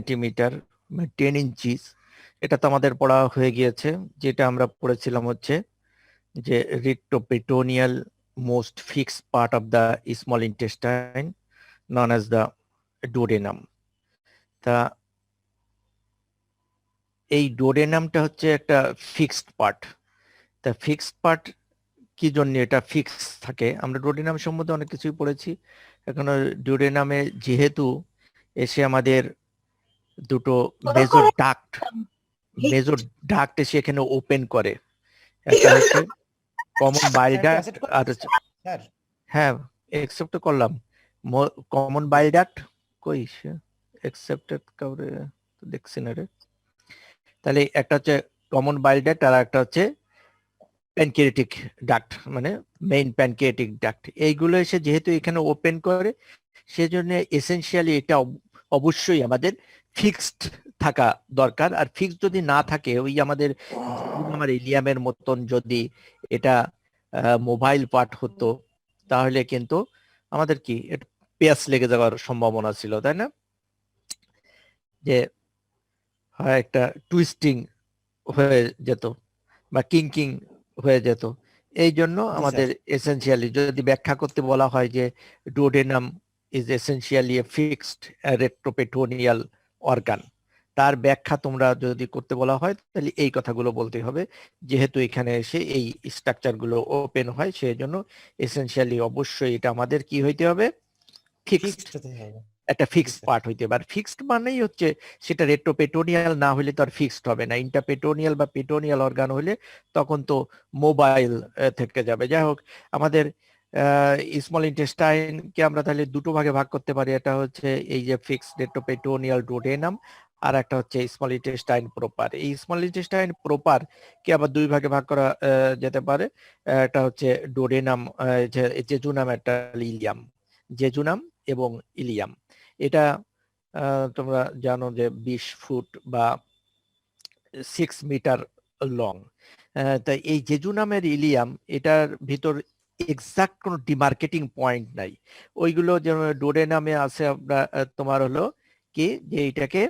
Centimetre 10 inches, এটা তো আমাদের পড়া হয়ে গিয়েছে। যেটা আমরা পড়েছিলাম হচ্ছে যে retroperitoneal most fixed part of the small intestine known as the duodenum. তা এই ডুওডেনামটা হচ্ছে একটা ফিক্সড পার্ট। তা ফিক্সড পার্ট কি জন্য এটা ফিক্স থাকে? আমরা ডুওডেনাম সম্বন্ধে অনেক কিছুই পড়েছি। এখন ডুওডেনামে যেহেতু এসে আমাদের দুটো মেজর ডাক্ট এসে এখানে ওপেন করে, একটা হচ্ছে কমন বাইল ডাক্ট আর হচ্ছে, হ্যাঁ একসেপ্ট করলাম, কমন বাইল ডাক্ট কই একসেপ্টেড কাউরে তো দেখছি না রে। তাহলে একটা হচ্ছে কমন বাইল ডাক্ট আর একটা হচ্ছে প্যানক্রিয়াটিক ডাক্ট, মানে মেইন প্যানক্রিয়াটিক ডাক্ট। এইগুলো এসে যেহেতু এখানে ওপেন করে, সেজন্য এসেনশিয়ালি এটা অবশ্যই আমাদের ফিক্সড থাকা দরকার। আর ফিক্সড যদি না থাকে, ওই আমাদের আমার ইলিয়ামের মতন যদি এটা মোবাইল পার্ট হতো, তাহলে কিন্তু আমাদের কি পেঁয়াজ লেগে যাওয়ার সম্ভাবনা ছিল, তাই না? যে হয় একটা টুইস্টিং হয়ে যেত বা কিঙ্কিং হয়ে যেত। এই জন্য আমাদের এসেনশিয়ালি যদি ব্যাখ্যা করতে বলা হয় যে duodenum is essentially a fixed retroperitoneal organ, তার ব্যাখ্যা তোমরা যদি করতে বলা হয় তাহলে এই কথাগুলো বলতে হবে। যেহেতু এখানে এসে এই স্ট্রাকচারগুলো ওপেন হয়, সেই জন্য এসেনশিয়ালি অবশ্যই এটা আমাদের কি হইতে হবে, ফিক্সড, একটা ফিক্সড পার্ট হইতে হবে। আর ফিক্সড মানেই হচ্ছে সেটা রেট্রোপেটোনিয়াল না হলে তো আর ফিক্সড হবে না। ইন্টারপেটোনিয়াল বা পেটোনিয়াল অর্গান হলে তখন তো মোবাইল থেকে যাবে। যাই হোক, আমাদের স্মল ইন্টেস্টাইনকে আমরা তাহলে দুটো ভাগে ভাগ করতে পারি। এটা হচ্ছে এই যে ফিক্সড রেট্রোপেটোনিয়াল ডুওডেনাম, আর একটা হচ্ছে স্মল ইন্টেস্টাইন প্রপার। এই স্মল ইন্টেস্টাইন প্রপার কে আবার দুই ভাগে ভাগ করা যেতে পারে। এটা হচ্ছে ডুওডেনাম, জেজুনাম, একটা ইলিয়াম। জেজুনাম এবং ইলিয়াম, এটা তোমরা জানো যে 20 ফুট বা 6 মিটার লং। তাই এই জেজুনামের ইলিয়াম, এটার ভিতর এক্সাক্ট কোনো ডিমার্কেটিং পয়েন্ট নাই। ওইগুলো যেমন ডুওডেনামে আছে, আমরা তোমার হলো কি যে এটাকে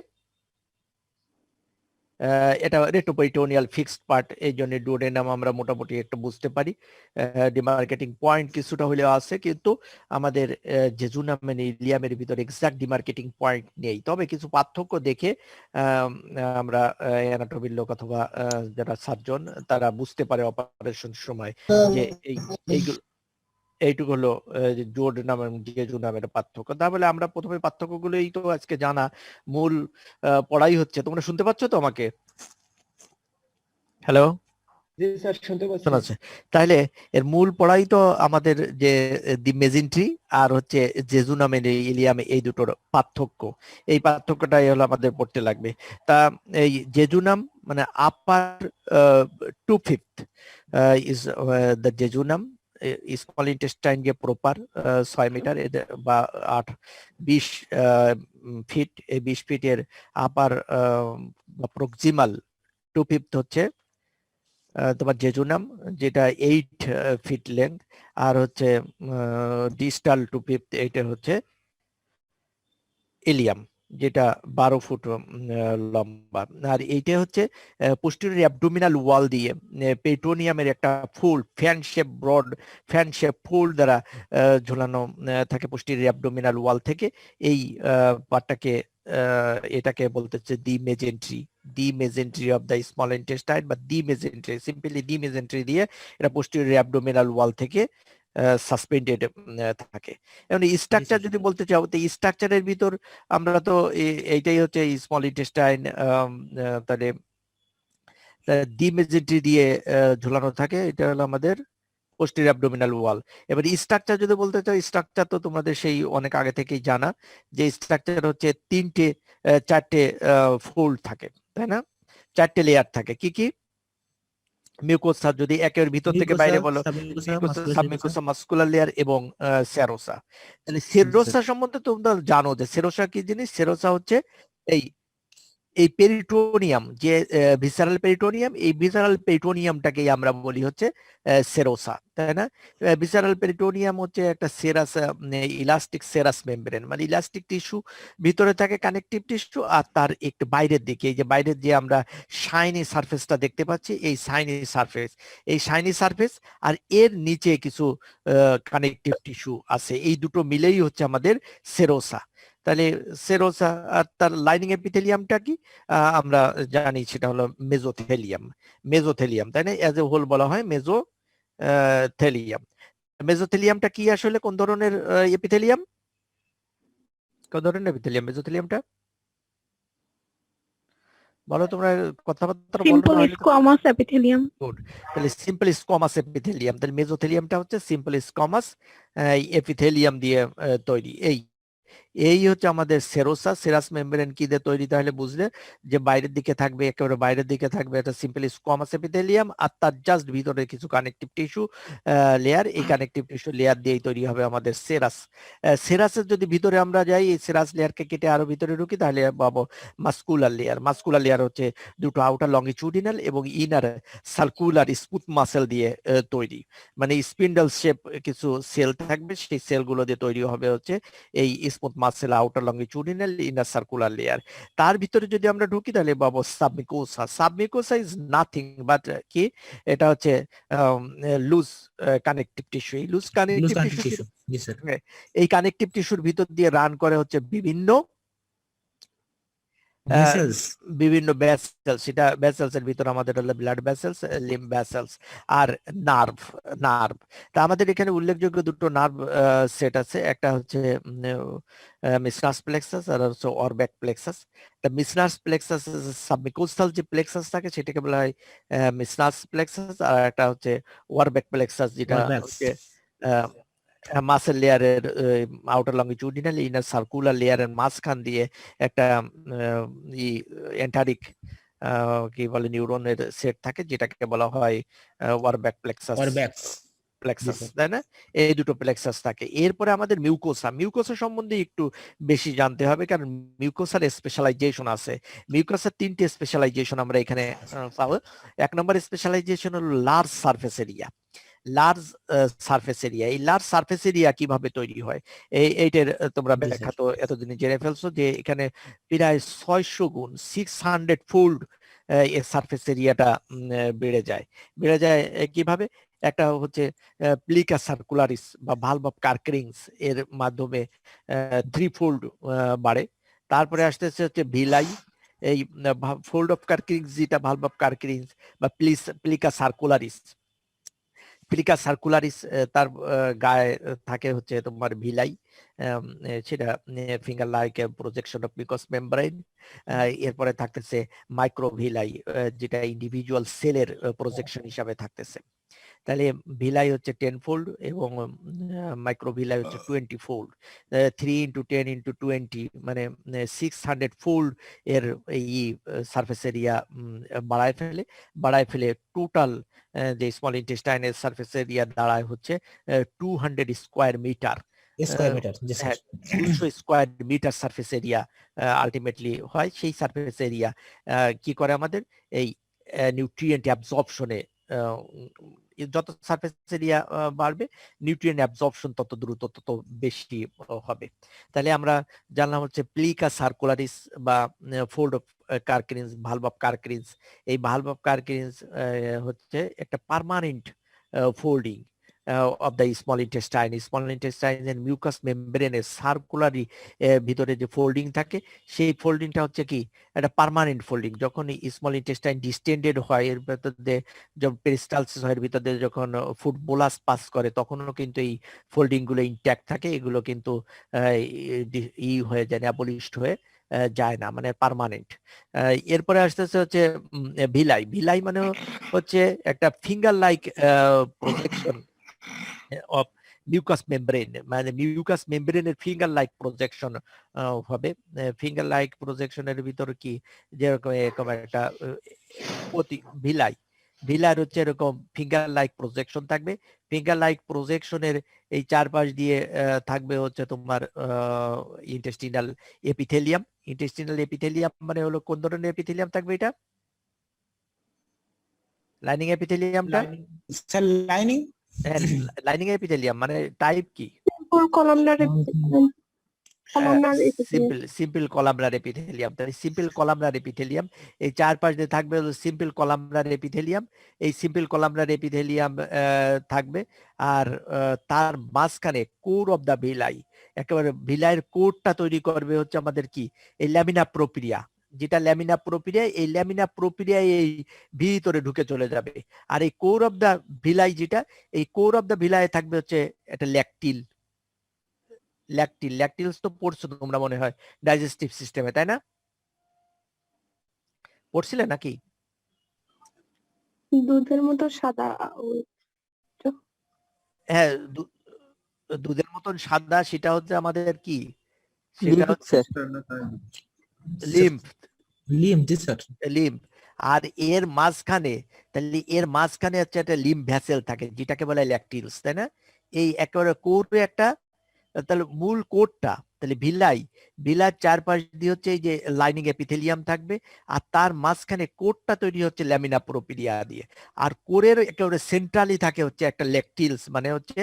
এটা রেট্রোপেরিটোনিয়াল ফিক্সড পার্ট, এই জন্য ডুওডেনাম আমরা মোটামুটি একটু বুঝতে পারি। ডিমার্কেটিং পয়েন্ট কিছুটা হলেও আছে, কিন্তু আমাদের জেজুনাম মানে ইলিয়ামের ভিতরে এক্সাক্ট ডিমার্কেটিং পয়েন্ট নেই। তবে কিছু পার্থক্য দেখে আমরা অ্যানাটমির লোক অথবা যারা সার্জন তারা বুঝতে পারে অপারেশন সময় যে এইগুলো, এইটুকু হলো ডুওডেনাম এবং জেজুনামের পার্থক্য। তাহলে আমরা প্রথমে পার্থক্যগুলোই তো আজকে জানা, মূল পড়াই হচ্ছে। তোমরা শুনতে পাচ্ছ তো আমাকে? হ্যালো, শোনাচ্ছে? তাহলে এর মূল পড়াই তো আমাদের যে দি মেজেন্ট্রি আর হচ্ছে জেজুনামের ইলিয়ামে, এই দুটোর পার্থক্য, এই পার্থক্যটাই হলো আমাদের পড়তে লাগবে। তা এই জেজুনাম মানে আপার 2/5 is the jejunum, small intestine যে প্রপার 6 মিটার বা 20 ফিট, এই 20 ফিটের আপার প্রক্সিমাল 2/5 হচ্ছে তোমার জেজুনাম, যেটা 8 ফিট লেন্থ, আর হচ্ছে ডিস্টাল 2/5 এইটা হচ্ছে ইলিয়াম, যেটা 12 ফুট লম্বা। আর এইটা হচ্ছে পোস্টেরিয়র অ্যাবডোমিনাল ওয়াল দিয়ে পেটোনিয়ামের একটা fold fan shape, broad fan shape fold দ্বারা ঝোলানো থাকে পোস্টেরিয়র অ্যাবডোমিনাল ওয়াল থেকে। এই পার্টটাকে এটাকে বলতেছে দি মেজেন্ট্রি অফ দ্য স্মল ইন্টেস্টাইন বা দি মেজেন্ট্রি, সিম্পলি দি মেজেন্ট্রি দিয়ে এটা পোস্টেরিয়র অ্যাবডোমিনাল ওয়াল থেকে সাসপেন্ডেড থাকে। এখন স্ট্রাকচার যদি বলতে চাও, তো স্ট্রাকচারের ভিতর আমরা তো এইটাই হচ্ছে স্মল ইন্টেস্টাইন, তাহলে দি মেজেন্ট্রি দিয়ে ঝুলানো থাকে, এটা হলো আমাদের পোস্টেরিয়র অ্যাবডোমিনাল ওয়াল। এবার স্ট্রাকচার যদি বলতে চাও, স্ট্রাকচার তো তোমাদের সেই অনেক আগে থেকেই জানা, যে স্ট্রাকচার হচ্ছে 4টে ফোল্ড থাকে, তাই না? 4টে লেয়ার থাকে। কি কি? মিউকোসা যদি একের ভিতর থেকে বাইরে বলো, মিউকোসা, সাবমিউকোসা, মাস্কুলার লেয়ার এবং সেরোসা। তাহলে সেরোসা সম্বন্ধে তোমরা জানো যে সেরোসা কি জিনিস? সেরোসা হচ্ছে এই এই পেরিটোনিয়াম যে ভিসারাল পেরিটোনিয়াম, এই ভিসারাল পেরিটোনিয়ামটাকেই আমরা বলি হচ্ছে সেরোসা, তাই না? ভিসারাল পেরিটোনিয়াম হচ্ছে একটা সেরাস, ইলাস্টিক সেরাস মেমব্রেন, মানে ইলাস্টিক টিস্যু ভিতরে থাকে, কানেকটিভ টিস্যু, আর তার একটু বাইরের দিকে এই যে বাইরের যে আমরা শাইনি সারফেসটা দেখতে পাচ্ছি, এই শাইনি সারফেস আর এর নিচে কিছু কানেকটিভ টিস্যু আছে, এই দুটো মিলেই হচ্ছে আমাদের সেরোসা। তাহলে সেরোসা আর তার লাইনিং এপিথেলিয়ামটা কি আমরা জানি, সেটা হলো মেজোথেলিয়াম, তাই না? এজ এ হোল বলা হয় মেজোথেলিয়াম। মেজোথেলিয়ামটা কি আসলে, কোন ধরনের এপিথেলিয়াম, কোন ধরনের এপিথেলিয়াম মেজোথেলিয়ামটা? বলো তোমরা, কথাবার্তা বলো সিম্পল না হলে। Squamous epithelium. গুড। তাহলে সিম্পল স্কোমাস এপিথেলিয়াম, তাহলে মেজোথেলিয়ামটা হচ্ছে সিম্পল স্কোমাস এপিথেলিয়াম দিয়ে তৈরি। এই হচ্ছে আমাদের সেরোসা। সেরাস মেমব্রেন কি দিয়ে তৈরি তাহলে বুঝলে, যে বাইরের দিকে থাকবে, একেবারে বাইরের দিকে থাকবে একটা সিম্পল স্কোয়ামাস এপিথেলিয়াম, আর তার জাস্ট ভিতরে কিছু কানেকটিভ টিস্যু লেয়ার, এই কানেকটিভ টিস্যু লেয়ার দিয়েই তৈরি হবে আমাদের সেরাস। সেরাসের যদি ভিতরে আমরা যাই, এই সেরাস লেয়ারকে কেটে আরো ভিতরে ঢুকি, তাহলে পাবো মাস্কুলার লেয়ার। মাস্কুলার লেয়ার হচ্ছে দুটো আউটার লঙ্গিচুডিনাল এবং ইনার সার্কুলার স্মুথ মাসেল দিয়ে তৈরি, মানে স্পিন্ডল শেপ কিছু সেল থাকবে, সেই সেলগুলো দিয়ে তৈরি হবে হচ্ছে এই smooth muscle outer longitudinal inner circular layer. তার ভিতরে যদি আমরা ঢুকি তাহলে পাবো সাবমিকোসা। সাবমিকোসা ইজ নাথিং বাট কি, এটা হচ্ছে লুজ কানেকটিভ টিস্যু। এই লুজ কানেকটিভ টিস্যু, এই কানেকটিভ টিস্যুর ভিতর দিয়ে রান করে হচ্ছে বিভিন্ন বিভিন্ন ভেসেলস। সেটা ভেসেলস এর ভিতর আমাদের হলো ব্লাড ভেসেলস, লিম্ফ ভেসেলস, আর নার্ভ। তা আমাদের এখানে উল্লেখযোগ্য দুটো নার্ভ সেট আছে, একটা হচ্ছে মিসনাস প্লেক্সাস আর হচ্ছে অরব্যাক প্লেক্সাস। তা মিসনাস প্লেক্সাস সাবমিকোস্টাল যে প্লেক্সাস থাকে সেটাকে বলা হয় মিসনাস প্লেক্সাস, আর একটা হচ্ছে ওয়ারব্যাক প্লেক্সাস, যেটা হচ্ছে মাসেল লেয়ারের আউটার লঙ্গিচুডিনাল ইনার সার্কুলার লেয়ারের মাঝখান দিয়ে একটা এন্টারিক কি বলে নিউরনের সেট থাকে, যেটাকে বলা হয় ওয়ারব্যাক প্লেক্সাস, তাই না? এই দুটো প্লেক্সাস থাকে। এরপরে আমাদের মিউকোসা সম্বন্ধে একটু বেশি জানতে হবে, কারণ মিউকোসার স্পেশালাইজেশন আছে। মিউকোসার 3টে স্পেশালাইজেশন আমরা এখানে পাবো। 1 নম্বর স্পেশালাইজেশন হলো লার্জ সারফেস এরিয়া। এই লার্জ সারফেস এরিয়া কিভাবে তৈরি হয়, এইটার তোমরা ব্যাখ্যা তো এতদিনে জেনে ফেলছো, যে এখানে প্রায় 600 গুণ 600 ফোল্ড এর সারফেস এরিয়াটা বেড়ে যায় কিভাবে? একটা হচ্ছে প্লিকা সার্কুলারিস বা ভালভ অফ কার্কেরিংস এর মাধ্যমে 3 ফোল্ড বাড়ে। তারপরে আসতেছে হচ্ছে ভিলাই, এই ফোল্ড অফ কার্কেরিংস, যেটা ভালভ অফ কার্কেরিংস বা প্লিকা সার্কুলারিস, তার গায়ে থাকে হচ্ছে তোমার ভিলাই, সেটা finger like projection of mucus membrane. এরপরে থাকতেছে মাইক্রোভিলাই, যেটা ইন্ডিভিজুয়াল সেলের প্রজেকশন হিসাবে থাকতেছে। তাহলে ভিলাই হচ্ছে 10 ফোল্ড এবং মাইক্রোভিলাই হচ্ছে 20 ফোল্ড। 3 × 10 × 20 মানে 600 ফোল্ড এর এই সারফেস এরিয়া বাড়ায় ফেলে টোটাল যে স্মল ইন্টেস্টাইনের সারফেস এরিয়া দাঁড়ায় হচ্ছে 200 square metre. 200 square metre surface area ultimately হয়। সেই সারফেস এরিয়া কি করে আমাদের এই নিউট্রিয়েন্ট অ্যাবজর্পশনে, যত সারফেস এরিয়া বাড়বে নিউট্রিয়েন্ট অ্যাবজর্পশন তত দ্রুত তত বেশি হবে। তাহলে আমরা জানলাম হচ্ছে প্লিকা সার্কুলারিস বা fold of Kerckring, valve of Kerckring. এই ভালভ অফ কার্কেরিন্স হচ্ছে একটা permanent folding of the small ইন্টেস্টাইনের মিউকাস মেমব্রেনের সার্কুলারি ভিতরে যে ফোল্ডিং থাকে, সেই ফোল্ডিংটা হচ্ছে কি একটা পার্মানেন্ট ফোল্ডিং। যখন স্মল ইন্টেস্টাইন ডিস্টেন্ডেড হয়, এর ভেতর দিয়ে যখন পেরিস্টালসিস হয়, এর ভিতর দিয়ে যখন ফুড বোলাস পাস করে, তখনও কিন্তু এই ফোল্ডিং গুলো ইনট্যাক্ট থাকে, এগুলো কিন্তু হয়ে যায় না, অ্যাবলিশড হয়ে যায় না, মানে পার্মানেন্ট। এরপরে আসতেছে হচ্ছে ভিলাই মানে হচ্ছে একটা finger like projection of mucus membrane, মানে মিউকাস মেমব্রেনের ফিঙ্গার লাইক প্রজেকশন হবে। ফিঙ্গার লাইক প্রজেকশনের ভিতর কি, যেরকম এরকম একটা ভিলাই, ভিলার হচ্ছে এরকম ফিঙ্গার লাইক প্রজেকশন থাকবে। ফিঙ্গার লাইক প্রজেকশনের এই চারপাশ দিয়ে থাকবে হচ্ছে তোমার ইন্টেস্টিনাল এপিথেলিয়াম। ইন্টেস্টিনাল এপিথেলিয়াম মানে হলো কোন ধরনের এপিথেলিয়াম থাকবে এটা? লাইনিং এপিথেলিয়ামটা? স্যার লাইনিং হ্যাঁ, লাইনিং এপিথেলিয়াম মানে টাইপ কি? Columnar simple columnar epithelium. তাহলে সিম্পল কলামনার এপিথেলিয়াম, এই চারপাশ দিয়ে থাকবে হলো সিম্পল কলামনার এপিথেলিয়াম। এই সিম্পল কলামনার এপিথেলিয়াম থাকবে। আর তার মাঝখানে কোর অফ দা ভিলাই, একেবারে ভিলাইয়ের কোরটা তৈরি করবে হচ্ছে আমাদের কি এই ল্যামিনা প্রোপিরিয়া। যেটা ল্যামিনা প্রোপিরিয়া, এই ল্যামিনা প্রোপিরিয়া এই ভিতরে ঢুকে চলে যাবে। আর এই কোর অফ দা ভিলাই যেটা, এই কোর অফ দা ভিলাই থাকবে হচ্ছে একটা ল্যাকটিল। ল্যাকটিলস তো পড়ছো তোমরা মনে হয় ডাইজেস্টিভ সিস্টেমে, তাই না? পড়ছিলে নাকি? দুধের মতো সাদা। হ্যাঁ, দুধের মতন সাদা, সেটা হচ্ছে আমাদের কি, সেটা হচ্ছে লিম্ফ। লিম্ফ। আর এর মাঝখানে, তাহলে এর মাঝখানে হচ্ছে একটা লিম্ফ ভ্যাসেল থাকে যেটাকে বলে ল্যাকটিলস, তাই না? এই একেবারে কোরে একটা, তাহলে মূল কোডটা, তাহলে ভিলার চারপাশ দিয়ে হচ্ছে এই যে লাইনিং এপিথেলিয়াম থাকবে, আর তার মাঝখানে কোডটা তৈরি হচ্ছে ল্যামিনা প্রোপিরিয়া দিয়ে। আর কোরের একেবারে সেন্ট্রালি থাকে হচ্ছে একটা লেকটিলস, মানে হচ্ছে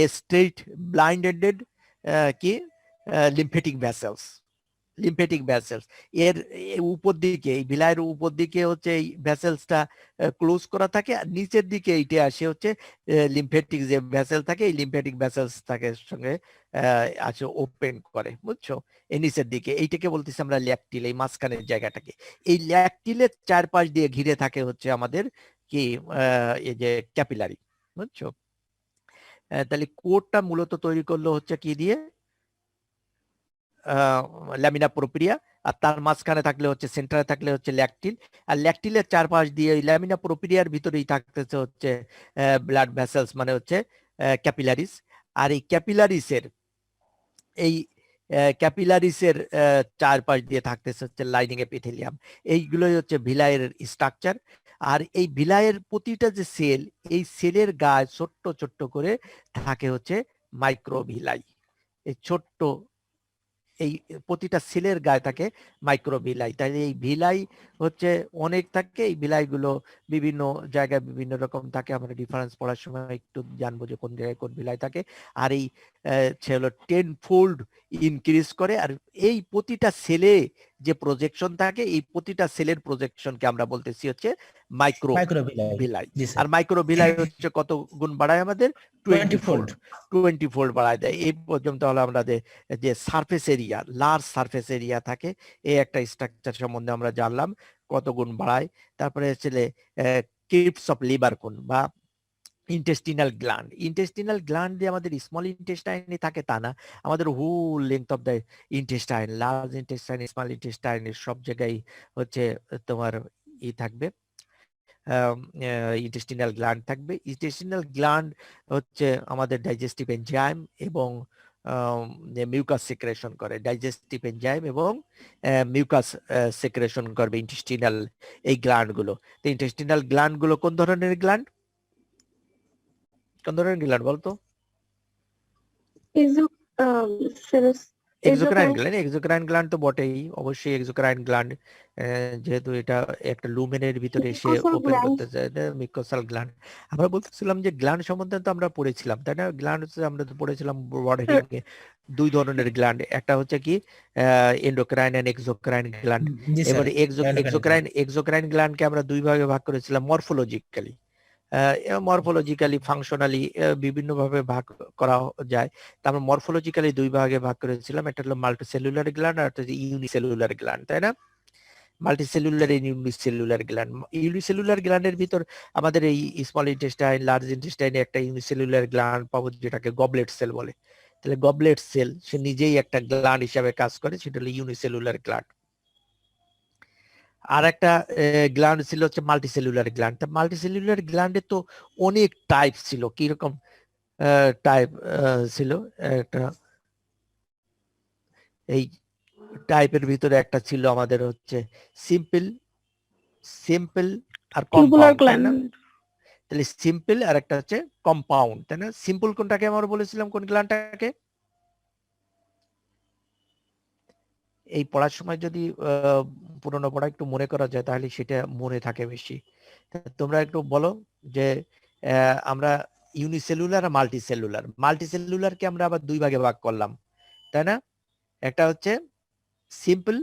এ স্ট্রেট ব্লাইন্ড এন্ডেড কি লিম্ফেটিক ভ্যাসেলস। লিম্ফেটিক ভ্যাসেলস এর উপর দিকে, এই ভিলাইয়ের উপর দিকে হচ্ছে এই ভ্যাসেলসটা ক্লোজ করা থাকে, আর নিচের দিকে এইটা আসে হচ্ছে লিম্ফেটিক যে ভ্যাসেল থাকে, এই লিম্ফেটিক ভ্যাসেলস থাকে সঙ্গে আছে ওপেন করে, বুঝছো? এই নিচের দিকে এইটাকে বলতেছি আমরা ল্যাকটিল, এই মাঝখানের জায়গাটাকে। এই ল্যাকটিলের চারপাশ দিয়ে ঘিরে থাকে হচ্ছে আমাদের কি এই যে ক্যাপিলারি, বুঝছো? তাহলে কোডটা মূলত তৈরি করলো হচ্ছে কি দিয়ে, ল্যামিনা প্রোপিরিয়া, আর তার মাঝখানে থাকলে হচ্ছে সেন্টারে থাকলে হচ্ছে ল্যাকটিল, আর ল্যাকটিলের চারপাশ দিয়ে ল্যামিনা প্রোপিরিয়ার ভিতরেই থাকতেছে হচ্ছে ব্লাড ভেসেলস, মানে হচ্ছে ক্যাপিলারিস। আর এই ক্যাপিলারিসের এই ক্যাপিলারিসের চারপাশ দিয়ে থাকতেছে হচ্ছে লাইনিং এপিথেলিয়াম। এইগুলোই হচ্ছে ভিলাইয়ের স্ট্রাকচার। আর এই ভিলাইয়ের প্রতিটা যে সেল, এই সেলের গায়ে ছোট্ট ছোট্ট করে থাকে হচ্ছে মাইক্রোভিলাই। এই ছোট্ট এই প্রতিটা সেলের গায়ে থাকে মাইক্রোভিলাই। তাই এই ভিলাই হচ্ছে অনেক থাকে। এই ভিলাইগুলো বিভিন্ন জায়গায় বিভিন্ন রকম থাকে, আমরা ডিফারেন্স পড়ার সময় একটু জানবো যে কোন জায়গায় কোন ভিলাই থাকে। আর এই হলো 10 ফোল্ড ইনক্রিজ করে। আর এই প্রতিটা সেলে যে প্রজেকশন থাকে, এই প্রতিটা সেলের প্রজেকশনকে আমরা বলতেছি হচ্ছে মাইক্রোভিলাই। আর মাইক্রোভিলাই হচ্ছে কত গুণ বাড়ায় আমাদের? 20 ফোল্ড বাড়ায় দেয়। এই পর্যন্ত হলো আমরা যে surface area, large surface area থাকে, এই একটা স্ট্রাকচার সম্বন্ধে আমরা জানলাম কত গুণ বাড়ায়। তারপরে হচ্ছে ক্রিপ্টস অফ লিভার কোন বা ইন্টেস্টিনাল গ্ল্যান্ড। ইন্টেস্টিনাল গ্ল্যান্ড দিয়ে আমাদের স্মল ইন্টেস্টাইনে থাকে তা না, আমাদের whole length of the intestine, large intestine, small intestine, সব জায়গায় হচ্ছে তোমার থাকবে, ইন্টেস্টিনাল গ্ল্যান্ড থাকবে। ইন্টেস্টিনাল গ্ল্যান্ড হচ্ছে আমাদের ডাইজেস্টিভ এনজাইম এবং মিউকাস সিক্রেশন করে। ডাইজেস্টিভ এনজাইম এবং মিউকাস সিক্রেশন করবে ইন্টেস্টিনাল এই গ্ল্যান্ড গুলো। তো ইন্টেস্টিনাল গ্ল্যান্ড গুলো কোন ধরনের গ্ল্যান্ড? কোন ধরনের গ্ল্যান্ড বলতো? এক্সোক্রাইন গ্ল্যান্ড তো বটেই, অবশ্যই এক্সোক্রাইন গ্ল্যান্ড, যেহেতু এটা একটা লুমেনের ভিতরে এসে ওপেন করতে চায়, মিউকোসাল গ্ল্যান্ড। আমরা বলতেছিলাম যে গ্ল্যান্ড সম্বন্ধে তো আমরা পড়েছিলাম, তাই না? গ্ল্যান্ড হচ্ছে আমরা তো পড়েছিলাম বড় হেডিং এ দুই ধরনের গ্ল্যান্ড, একটা হচ্ছে কি এন্ডোক্রাইন এন্ড এক্সোক্রাইন গ্ল্যান্ড। এবারে এক্সোক্রাইন গ্ল্যান্ডকে আমরা দুই ভাগে ভাগ করেছিলাম মরফোলজিক্যালি। মরফোলজিক্যালি, ফাংশনালি বিভিন্নভাবে ভাগ করা যায়। আমরা মরফোলজিক্যালি দুই ভাগে ভাগ করেছিলাম, একটা হলো মাল্টিসেলুলার গ্ল্যান্ড আর একটা হচ্ছে ইউনিসেলুলার গ্ল্যান্ড, তাই না? Multicellular and unicellular gland. Unicellular গ্ল্যান্ডের ভিতর আমাদের এই স্মল ইন্টেস্টাইন, লার্জ ইন্টেস্টাইনে একটা ইউনিসেলুলার গ্ল্যান্ড পাবো যেটাকে গবলেট সেল বলে। তাহলে গবলেট সেল সে নিজেই একটা গ্ল্যান্ড হিসাবে কাজ করে, সেটা হলো ইউনিসেলুলার গ্ল্যান্ড। আর একটা গ্ল্যান্ড ছিল হচ্ছে মাল্টিসেলুলার গ্ল্যান্ড। তা মাল্টিসেলুলার গ্ল্যান্ডে তো অনেক টাইপ ছিল। কিরকম টাইপ ছিল? একটা এই টাইপের ভিতরে একটা ছিল আমাদের হচ্ছে সিম্পল আর টিউবুলার কম্পাউন্ড, তাই না? গ্ল্যান্ড। তাহলে সিম্পল আর একটা হচ্ছে কম্পাউন্ড, তাই না? সিম্পল কোনটাকে আমরা বলেছিলাম, কোন গ্ল্যান্ডটাকে? এই পড়ার সময় যদি পুরোনো পড়া একটু মনে করা যায় তাহলে সেটা মনে থাকে বেশি। তোমরা একটু বলো যে আমরা ইউনিসেলুলার আর মাল্টিসেলুলার, মাল্টিসেলুলারকে আমরা আবার দুই ভাগে ভাগ করলাম, তাই না? একটা হচ্ছে সিম্পল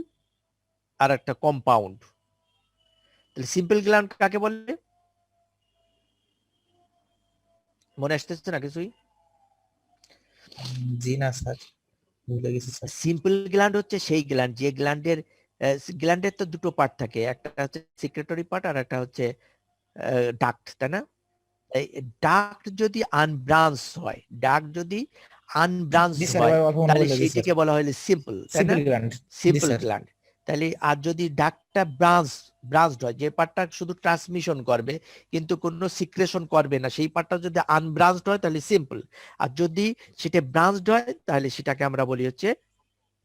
আর একটা কম্পাউন্ড। তাহলে সিম্পল গ্ল্যান্ড কাকে বলে? মনে আসতেছে না কিছুই? জি না স্যার, ভুলে গেছি স্যার। সিম্পল গ্ল্যান্ড হচ্ছে সেই গ্ল্যান্ড যে গ্ল্যান্ডের তো দুটো পার্ট থাকে, একটা হচ্ছে সিক্রেটরি পার্ট আর একটা হচ্ছে ডাক্ট, তাই না? ডাক্ট যদি আনব্রাঞ্চ হয়, ডাক্ট যদি আনব্রাঞ্চ জি স্যার, হয় এবার অল্প মনে তাহলে পড়লো, জি স্যার। সেইটিকে বলা হলো সিম্পল, তাই না? Simple gland. জি সিম্পল স্যার। গ্ল্যান্ড। তাহলে আর যদি ডাক্টটা ব্রাঞ্চড হয়, যে পার্টটা শুধু ট্রান্সমিশন করবে কিন্তু কোনো সিক্রেশন করবে না, সেই পার্টটা যদি আনব্রাঞ্চড হয় তাহলে সিম্পল। আর যদি সেটা ব্রাঞ্চড হয় তাহলে সেটাকে আমরা বলি হচ্ছে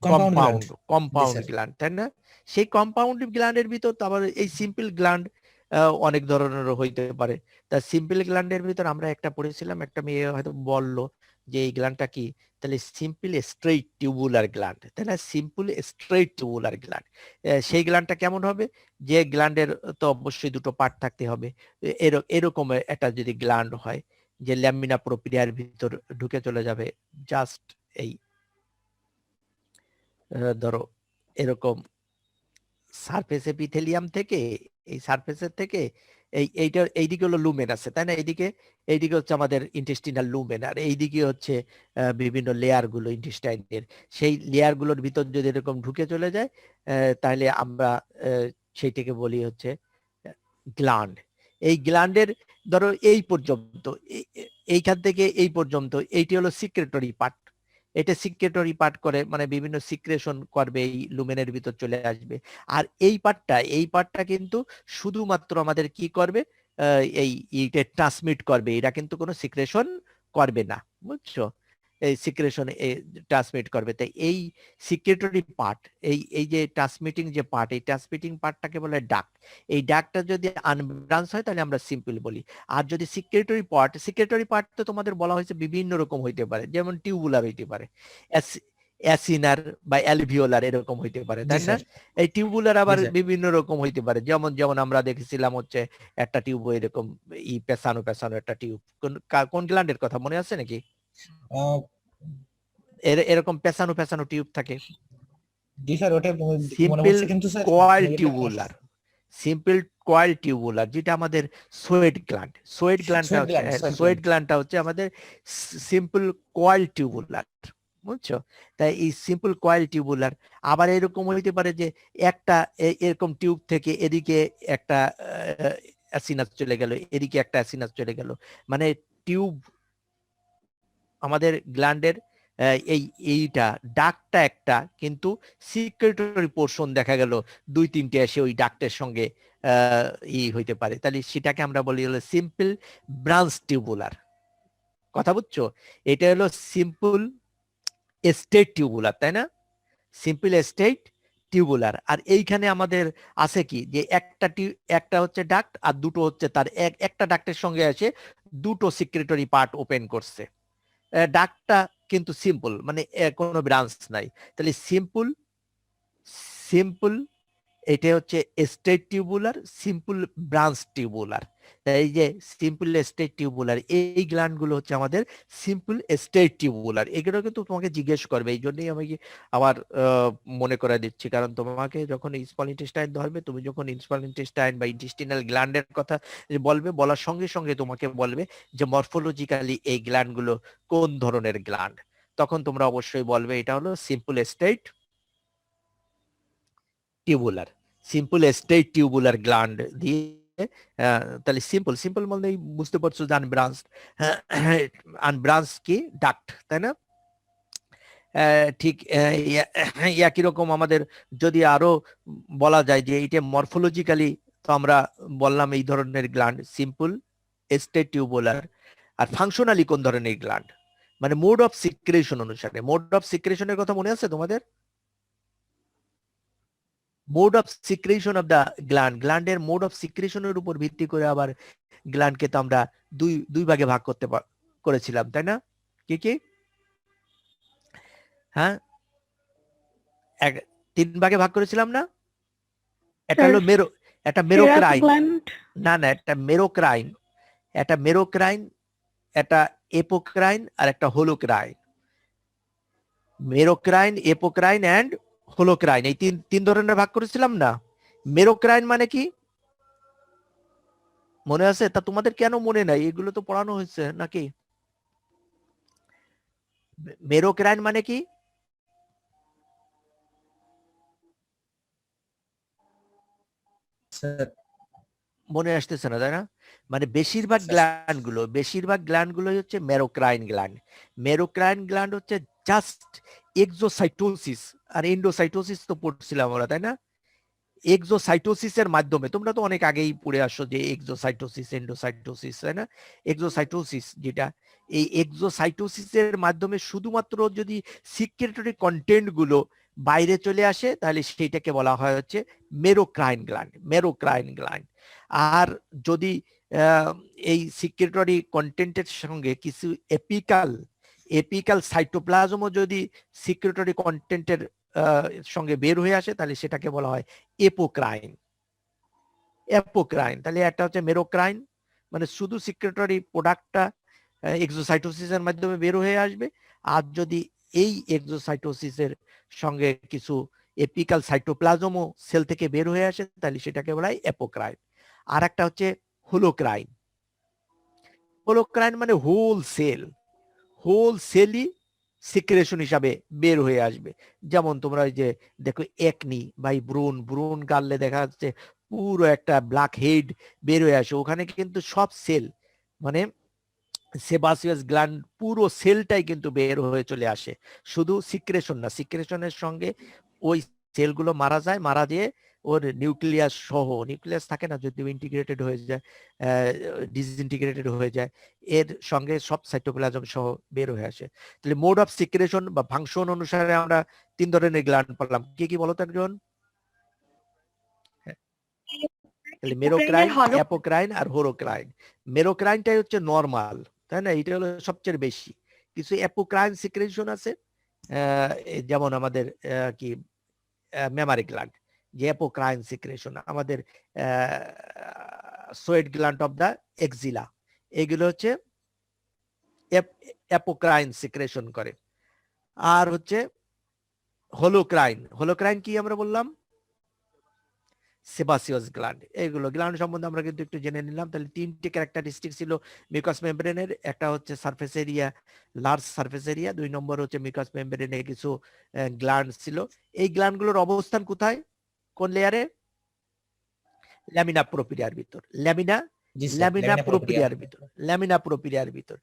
compound gland. Compound sir. Gland, তাই না? সেই কম্পাউন্ড গ্ল্যান্ডের ভিতর তো আবার এই সিম্পল গ্ল্যান্ড অনেক ধরনের হইতে পারে। তা সিম্পল গ্ল্যান্ডের ভিতর আমরা একটা পড়েছিলাম, একটা মেয়ে হয়তো বললো যে এই গ্ল্যান্ডটা কি, তাহলে সিম্পল স্ট্রেইট টিউবুলার গ্ল্যান্ড, তাই না? Simple straight tubular gland. সেই গ্ল্যান্ডটা কেমন হবে? যে গ্ল্যান্ডের তো অবশ্যই দুটো পার্ট থাকতে হবে। এরকম একটা যদি গ্ল্যান্ড হয় যে ল্যামিনা প্রোপিরিয়ার ভিতর ঢুকে চলে যাবে, জাস্ট এই ধরো এরকম সারফেস এপিথেলিয়াম থেকে, এই সারফেসের থেকে এইদিকে হলো লুমেন আছে, তাই না? এইদিকে হচ্ছে আমাদের ইন্টেস্টিনাল লুমেন, আর এইদিকে হচ্ছে বিভিন্ন লেয়ার গুলো ইন্টেস্টাইনের। সেই লেয়ার গুলোর ভিতর যদি এরকম ঢুকে চলে যায় তাহলে আমরা সেইটাকে বলি হচ্ছে গ্ল্যান্ড। এই গ্ল্যান্ডের ধরো এই পর্যন্ত, এইখান থেকে এই পর্যন্ত এইটি হলো সিক্রেটরি পার্ট। এটা সিক্রেটরি পার্ট করে, মানে বিভিন্ন সিক্রেশন করবে, এই লুমেনের ভিতর চলে আসবে। আর এই পার্টটা কিন্তু শুধুমাত্র আমাদের কি করবে, এইটা ট্রান্সমিট করবে, এরা কিন্তু কোনো সিক্রেশন করবে না, বুঝছো? এই সিক্রেশন ট্রান্সমিট করবে। তাই এই সিক্রেটরি পার্ট, এই যে ট্রান্সমিটিং যে পার্ট, এই ট্রান্সমিটিং পার্টটাকে বলে ডাক্ট। এই ডাক্টটা যদি আনব্রাঞ্চ হয় তাহলে আমরা সিম্পল বলি। আর যদি সিক্রেটরি পার্ট তো তোমাদের বলা হয়েছে বিভিন্ন রকম হইতে পারে, যেমন টিউবুলার হইতে পারে, অ্যাসিনার বা অ্যালভিওলার এরকম হইতে পারে, জি তাই না? স্যার। এই টিউবুলার জি আবার স্যার। বিভিন্ন রকম হইতে পারে, যেমন আমরা দেখেছিলাম হচ্ছে একটা টিউব এরকম পেছানো একটা টিউব। কোন গ্ল্যান্ডের কথা মনে আছে নাকি? এরকম পেছানো টিউব থাকে। জি স্যার, ওটা মনে সিম্পল পড়ছে কিন্তু স্যার কয়েল এটা টিউবুলার, সিম্পল কয়েল টিউবুলার, যেটা আমাদের সোয়েট গ্ল্যান্ডটা হচ্ছে আমাদের সিম্পল কয়েল টিউবুলার, বুঝছো? তাই এই সিম্পল কয়েল টিউবুলার আবার এরকম হইতে পারে যে একটা এরকম টিউব থেকে এদিকে একটা অ্যাসিনাস চলে গেল, এদিকে একটা অ্যাসিনাস চলে গেল, মানে টিউব আমাদের গ্ল্যান্ডের এইটা ডাকটা একটা, কিন্তু সিক্রেটরি পোর্শন দেখা গেল দুই তিনটে এসে ওই ডাক্টের সঙ্গে হইতে পারে, তাহলে সেটাকে আমরা বলি হলো সিম্পল ব্রাঞ্চ টিউবুলার। কথা বুঝছো? এটা হলো সিম্পল স্টেট টিউবুলার, তাই না? Simple straight tubular. আর এইখানে আমাদের আছে কি, যে একটা হচ্ছে ডাক্ট আর দুটো হচ্ছে তার একটা ডাক্টের সঙ্গে এসে দুটো সিক্রেটরি পার্ট ওপেন করছে। ডাকটা কিন্তু সিম্পল, মানে কোনো ব্রাঞ্চ নাই, তাহলে সিম্পল এটা হচ্ছে state tubular, simple branch tubular. এই যে সিম্পল স্টেট টিউবুলার, এই গ্ল্যান্ড গুলো হচ্ছে আমাদের সিম্পল স্টেট টিউবুলার। এগুলো কিন্তু তোমাকে জিজ্ঞেস করবে, এই জন্যই আমি আবার মনে করে দিচ্ছি, কারণ তোমাকে যখন স্মল ইন্টেস্টাইন ধরবে, তুমি যখন স্মল ইন্টেস্টাইন বা ইন্টেস্টিনাল গ্ল্যান্ডের কথা বলবে, বলার সঙ্গে সঙ্গে তোমাকে বলবে যে মরফোলজিক্যালি এই গ্ল্যান্ড গুলো কোন ধরনের গ্ল্যান্ড, তখন তোমরা অবশ্যই বলবে এটা হলো simple straight tubular. Simple straight tubular gland দিয়ে তাহলে সিম্পল বললেই বুঝতে পারছো যে আনব্রাঞ্চ, আনব্রাঞ্চ কি ডাক্ট, তাই না? ঠিক একই রকম আমাদের যদি আরো বলা যায় যে এটা মরফোলজিক্যালি, তো আমরা বললাম এই ধরনের গ্ল্যান্ড সিম্পল স্টেট টিউবুলার। আর ফাংশনালি কোন ধরনের গ্ল্যান্ড, মানে মোড অফ সিক্রেশন অনুসারে, মোড অফ সিক্রেশনের কথা মনে আছে তোমাদের? Mode of secretion of the গ্ল্যান্ডের মোড অফ সিক্রেশনের উপর ভিত্তি করে আবার গ্ল্যান্ডকে তো আমরা দুই ভাগে ভাগ করেছিলাম, তাই না? কি কি? হ্যাঁ, তিন ভাগে ভাগ করেছিলাম না? এটা হলো একটা মেরোক্রাইন, না একটা মেরোক্রাইন, একটা এপোক্রাইন আর একটা হোলোক্রাইন। মেরোক্রাইন, এপোক্রাইন এন্ড হোলোক্রাইন, এই তিন ধরনের ভাগ করেছিলাম না? মেরোক্রাইন মানে কি মনে আছে? তা তোমাদের কেন মনে নাই? এগুলো তো পড়ানো হয়েছে নাকি? মেরোক্রাইন মানে কি? মনে আসতেছে না, তাই না? মানে বেশিরভাগ গ্ল্যান্ড গুলো হচ্ছে মেরোক্রাইন গ্ল্যান্ড। মেরোক্রাইন গ্ল্যান্ড হচ্ছে জাস্ট এক্সোসাইটোসিস আর এন্ডোসাইটোসিস তো পড়ছিলাম আমরা, তাই না? এক্সোসাইটোসিসের মাধ্যমে, তোমরা তো অনেক আগেই পড়ে আসছো যে এক্সোসাইটোসিস এন্ডোসাইটোসিস, তাই না? এক্সোসাইটোসিস যেটা, এই এক্সোসাইটোসিসের মাধ্যমে শুধুমাত্র যদি সিক্রেটরি কন্টেন্ট গুলো বাইরে চলে আসে তাহলে সেইটাকে বলা হয় হচ্ছে মেরোক্রাইন গ্ল্যান্ড। আর যদি এই সিক্রেটরি কন্টেন্টের সঙ্গে কিছু এপিকাল সাইটোপ্লাজমও যদি সিক্রেটরি কন্টেন্টের সঙ্গে বের হয়ে আসে তাহলে সেটাকে বলা হয় এপোক্রাইন। তাহলে একটা হচ্ছে মেরোক্রাইন, মানে শুধু সিক্রেটরি প্রোডাক্টটা এক্সোসাইটোসিসের মাধ্যমে বের হয়ে আসবে, আর যদি এই এক্সোসাইটোসিসের সঙ্গে কিছু এপিকাল সাইটোপ্লাজমও সেল থেকে বের হয়ে আসে তাহলে সেটাকে বলা হয় এপোক্রাইন। আর একটা হচ্ছে হোলোক্রাইন। মানে হোল সেলই সিক্রেশন হিসাবে বের হয়ে আসবে। যেমন তোমরা ওই যে দেখো একনি বা ব্রুন গাললে দেখা যাচ্ছে পুরো একটা ব্ল্যাক হেড বের হয়ে আসে, ওখানে কিন্তু সব সেল মানে সেবাসিয়াস গ্ল্যান্ড পুরো সেলটাই কিন্তু বের হয়ে চলে আসে, শুধু সিক্রেশন না, সিক্রেশনের সঙ্গে ওই সেলগুলো মারা দিয়ে ওর নিউক্লিয়াস থাকে না, যদি ইন্টিগ্রেটেড হয়ে যায়, ডিসইন্টিগ্রেটেড হয়ে যায়, এর সঙ্গে সব সাইটোপ্লাজম সহ বের হয়ে আসে। তাহলে মোড অফ সিক্রেশন বা ফাংশন অনুসারে আমরা তিন ধরনের গ্ল্যান্ড পেলাম। কি কি বলতো একজন? তাহলে মেরোক্রাইন, অ্যাপোক্রাইন আর হোলোক্রাইন। মেরোক্রাইনটাই হচ্ছে নরমাল, তাই না? এটা হলো সবচেয়ে বেশি। কিছু অ্যাপোক্রাইন সিক্রেশন আছে, যেমন আমাদের কি মেমারি গ্ল্যান্ড, যে অ্যাপোক্রাইন সিক্রেশন, আমাদের sweat gland of the axilla, এগুলো হচ্ছে অ্যাপোক্রাইন সিক্রেশন করে। আর হচ্ছে হোলোক্রাইন কি আমরা বললাম? Sebaceous gland. এইগুলো গ্ল্যান্ড সম্বন্ধে আমরা কিন্তু একটু জেনে নিলাম। তাহলে তিনটে ক্যারেক্টারিস্টিক ছিল মিউকাস মেমব্রেনের। একটা হচ্ছে surface area, large surface area. 2 নম্বর হচ্ছে মিউকাস মেমব্রেনে কিছু গ্ল্যান্ড ছিল। এই গ্ল্যান্ডগুলোর অবস্থান কোথায়, কোন লেয়ারে? ল্যামিনা প্রোপিরিয়ার ভিতর, ল্যামিনা প্রোপিরিয়ার ভিতর।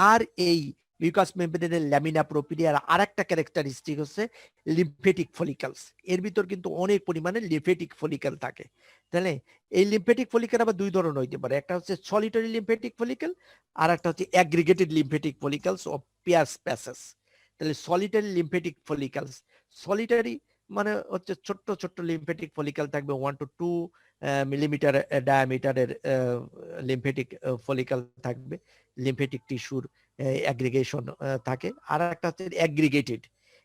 আর এই মিউকাস মেমব্রেনের ল্যামিনা প্রোপিরিয়ার আরেকটা ক্যারেক্টারিস্টিক হচ্ছে লিম্ফেটিক ফলিকলস। এর ভিতর কিন্তু অনেক পরিমাণে লিম্ফেটিক ফলিকল থাকে। তাহলে এই লিম্ফেটিক ফলিকল আবার দুই ধরনের হইতে পারে, একটা হচ্ছে সলিটারি লিম্ফেটিক ফলিকল আর একটা হচ্ছে aggregated lymphatic follicles of pair spaces. তাহলে সলিটারি লিম্ফেটিক ফলিকলস, সলিটারি মানে হচ্ছে ছোট্ট ছোট্ট লিম্ফেটিক ফলিকল থাকবে 1 to 2 মিলিমিটার ডায়ামিটারের লিম্ফেটিক ফলিকল থাকবে, লিম্ফেটিক টিস্যুর অ্যাগ্রিগেশন থাকে। আর একটা হচ্ছে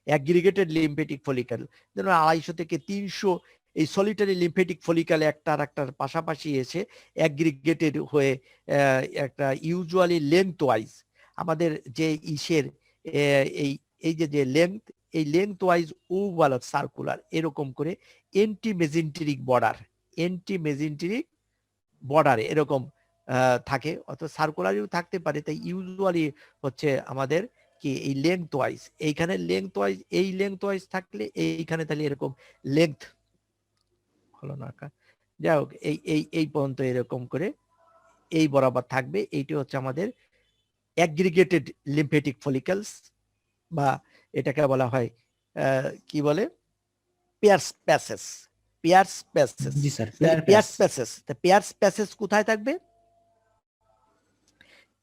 অ্যাগ্রিগেটেড লিম্ফেটিক ফলিকল, যেন 250 থেকে 300 এই সলিটারি লিম্ফেটিক ফলিকল একটার পাশাপাশি এসে অ্যাগ্রিগেটেড হয়ে একটা ইউজুয়ালি লেন্থ ওয়াইজ আমাদের যে ইসের এই যে লেন্থ, এই লেন্থ ওয়াইজ ওভাল সার্কুলার এরকম করে এন্টি মেজেন্টেরিক বর্ডারে এরকম থাকে, অথবা সার্কুলারিও থাকতে পারে। তাই ইউজুয়ালি হচ্ছে আমাদের কি এই লেন্থ ওয়াইজ, এইখানে লেন্থ ওয়াইজ থাকলে এইখানে তাহলে এরকম লেন্থ হলো না, যাই হোক এই পর্যন্ত এরকম করে এই বরাবর থাকবে। এইটি হচ্ছে আমাদের অ্যাগ্রিগেটেড লিম্ফেটিক ফলিকলস, বা এটাকে বলা হয় কি বলে পেয়ার স্পেসেস। কোথায় থাকবে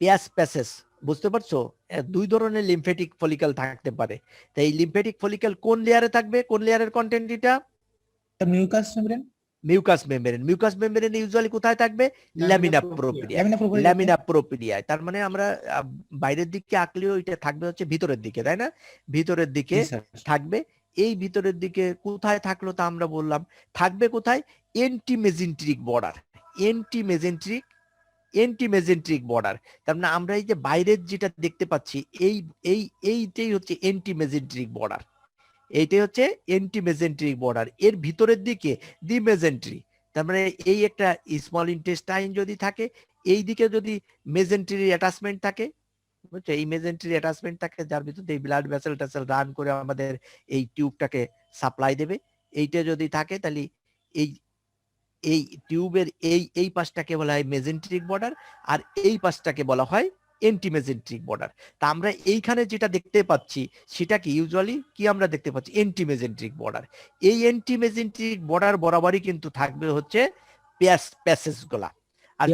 পেয়ার স্পেসেস? বুঝতে পারছো? দুই ধরনের লিম্ফেটিক ফলিকল থাকতে পারে। তাই এই লিম্ফেটিক ফলিকল কোন লেয়ারে থাকবে, কোন লেয়ারের কন্টেন্ট এটা? তো mucous membrane mucous membrane usually কোথায় থাকবে? Lamina propria. Lamina propria lamina প্রোপ্রিয়ায়। তার মানে আমরা বাইরের দিকে আঁকলেও এটা থাকবে হচ্ছে ভিতরের দিকে, তাই না? ভিতরের দিকে জি স্যার থাকবে। এই ভিতরের দিকে কোথায় থাকলো তা আমরা বললাম থাকবে কোথায়? এন্টিমেজেন্ট্রিক বর্ডার। এন্টিমেজেন্ট্রিক বর্ডার। তার মানে আমরা এই যে বাইরের যেটা দেখতে পাচ্ছি এইটাই হচ্ছে এন্টিমেজেন্ট্রিক বর্ডার। এইটাই হচ্ছে এন্টিমেজেন্ট্রিক বর্ডার। এর ভিতরের দিকে ডিমেজেন্ট্রি। তার মানে এই একটা স্মল ইন্টেস্টাইন যদি থাকে, এই দিকে যদি মেজেন্ট্রি অ্যাটাচমেন্ট থাকে, বুঝছো, এই মেজেন্ট্রি অ্যাটাচমেন্ট থাকে যার ভিতরে এই ব্লাড ভেসেল টেসেল রান করে আমাদের এই টিউবটাকে সাপ্লাই দেবে। এইটা যদি থাকে তাহলে এই এই টিউবের এই পাশটাকে বলা হয় মেজেন্ট্রিক বর্ডার, আর এই পাশটাকে বলা হয় এন্টিমেজেন্ট্রিক বর্ডার। তা আমরা এইখানে যেটা দেখতে পাচ্ছি সেটা কি ইউজুয়ালি কি আমরা দেখতে পাচ্ছি? এন্টিমেজেন্ট্রিক বর্ডার। এই এন্টিমেজেন্ট্রিক বর্ডার বরাবরই কিন্তু থাকবে হচ্ছে প্যাসেজ গুলা। আর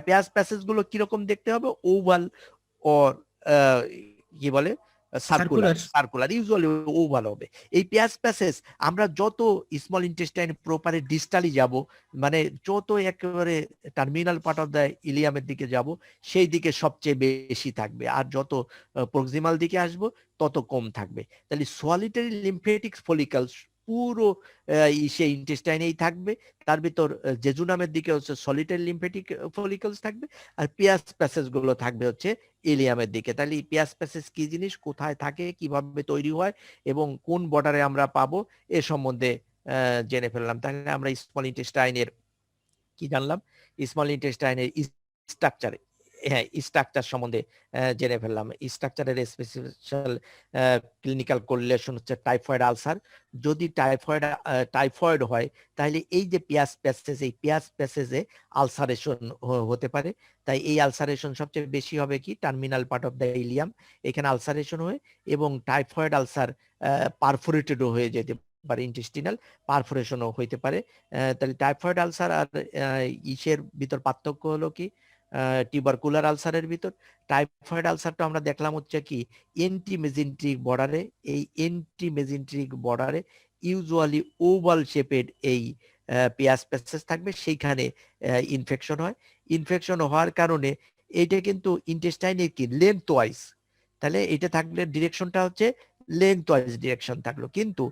পেয়াস প্যাসেজ গুলো কিরকম দেখতে হবে? ওভাল ওর কি বলে সার্কুলার, ইউজুয়ালি ওভাল হবে। এই প্যাসেজ আমরা যত স্মল ইন্টেস্টাইন প্রপারে ডিস্টালি যাব, মানে যত একেবারে টার্মিনাল পার্ট অফ দ্য ইলিয়ামের দিকে যাব, সেই দিকে সবচেয়ে বেশি থাকবে, আর যত প্রক্সিমাল দিকে আসব তত কম থাকবে। তাহলে সলিটারি লিম্ফেটিক ফলিকলস পুরো সেই ইন্টেস্টাইনেই থাকবে। তার ভিতর জেজুনামের দিকে হচ্ছে সলিটারি লিম্ফেটিক ফলিকলস থাকবে, আর পিয়াস প্যাসেজ গুলো থাকবে হচ্ছে ইলিয়ামের দিকে। তাহলে পিয়াস প্যাসেজ কি জিনিস, কোথায় থাকে, কিভাবে তৈরি হয় এবং কোন বর্ডারে আমরা পাবো, এ সম্বন্ধে জেনে ফেললাম। তাহলে আমরা স্মল ইন্টেস্টাইনের কি জানলাম? স্মল ইন্টেস্টাইনের স্ট্রাকচার, হ্যাঁ স্ট্রাকচার সম্বন্ধে জেনে ফেললাম। স্ট্রাকচারের স্পেশাল ক্লিনিক্যাল কোরিলেশন হচ্ছে টাইফয়েড আলসার। যদি টাইফয়েড হয় তাহলে এই যে পিয়াস প্যাসেজ, এই পিয়াস প্যাসেজে আলসারেশন হতে পারে। তাই এই আলসারেশন সবচেয়ে বেশি হবে কি terminal part of the Ilium, এখানে আলসারেশন হয়, এবং টাইফয়েড আলসার পারফোরেটেডও হয়ে যেতে পারে, ইন্টেস্টিনাল পারফোরেশনও হইতে পারে। তাহলে টাইফয়েড আলসার আর ইসের ভিতর পার্থক্য হলো কি? টিউবারকুলার আলসারের ভিতর টাইফয়েড আলসারটা আমরা দেখলাম হচ্ছে কি এন্টিমেজেন্ট্রিক বর্ডারে। এই এন্টিমেজেন্ট্রিক বর্ডারে ইউজুয়ালি ওভাল শেপেড এই পিয়াস প্যাসেজ থাকবে, সেইখানে ইনফেকশন হয়। ইনফেকশন হওয়ার কারণে এইটা কিন্তু ইন্টেস্টাইনের কি লেন্থ ওয়াইজ, তাহলে এটা থাকলে ডিরেকশনটা হচ্ছে লেন্থ ওয়াইজ ডিরেকশন থাকলো। কিন্তু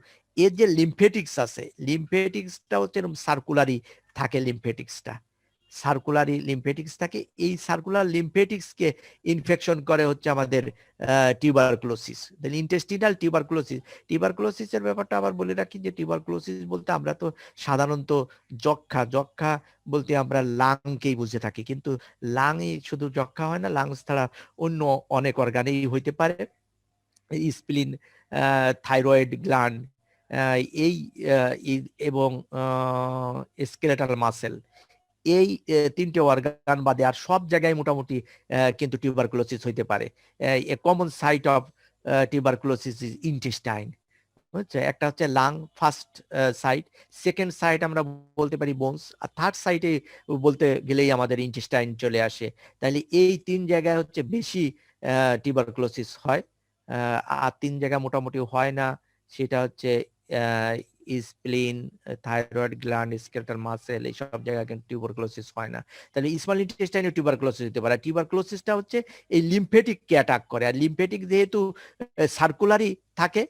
এর যে লিম্ফেটিক্স আছে, লিম্ফেটিক্সটা হচ্ছে সার্কুলারি থাকে, সার্কুলারি লিম্ফেটিক্স থাকে। এই সার্কুলার লিম্ফেটিক্সকে ইনফেকশন করে হচ্ছে আমাদের টিউবারকুলোসিস, ইন্টেস্টিনাল টিউবারকুলোসিসের ব্যাপারটা আবার বলে রাখি যে টিউবারকুলোসিস বলতে আমরা তো সাধারণত যক্ষা বলতে আমরা লাংকেই বুঝে থাকি, কিন্তু লাংই শুধু যক্ষা হয় না, লাংস ছাড়া অন্য অনেক অর্গানেই হইতে পারে। স্প্লিন, থাইরয়েড গ্ল্যান্ড, এই এবং স্কেলেটাল মাসেল, এই তিনটে অর্গান বাদে আর সব জায়গায় মোটামুটি কিন্তু টিউবারকুলোসিস হইতে পারে। A common site of tuberculosis is intestine. বুঝছে, একটা হচ্ছে lung first site, second site আমরা বলতে পারি বোনস, আর থার্ড সাইটে বলতে গেলেই আমাদের ইন্টেস্টাইন চলে আসে। তাহলে এই তিন জায়গায় হচ্ছে বেশি টিউবারকুলোসিস হয়। আর তিন জায়গা মোটামুটি হয় না, সেটা হচ্ছে স্প্লিন, থাইরয়েড গ্ল্যান্ড, স্কেলেটাল মাসেল, এই সব জায়গায় কিন্তু টিউবারকুলোসিস হয় না। তাহলে স্মল ইন্টেস্টাইনে টিউবারকুলোসিস হতে পারে। টিউবারকুলোসিসটা হচ্ছে এই লিম্ফেটিককে অ্যাটাক করে, আর লিম্ফেটিক যেহেতু সার্কুলারি থাকে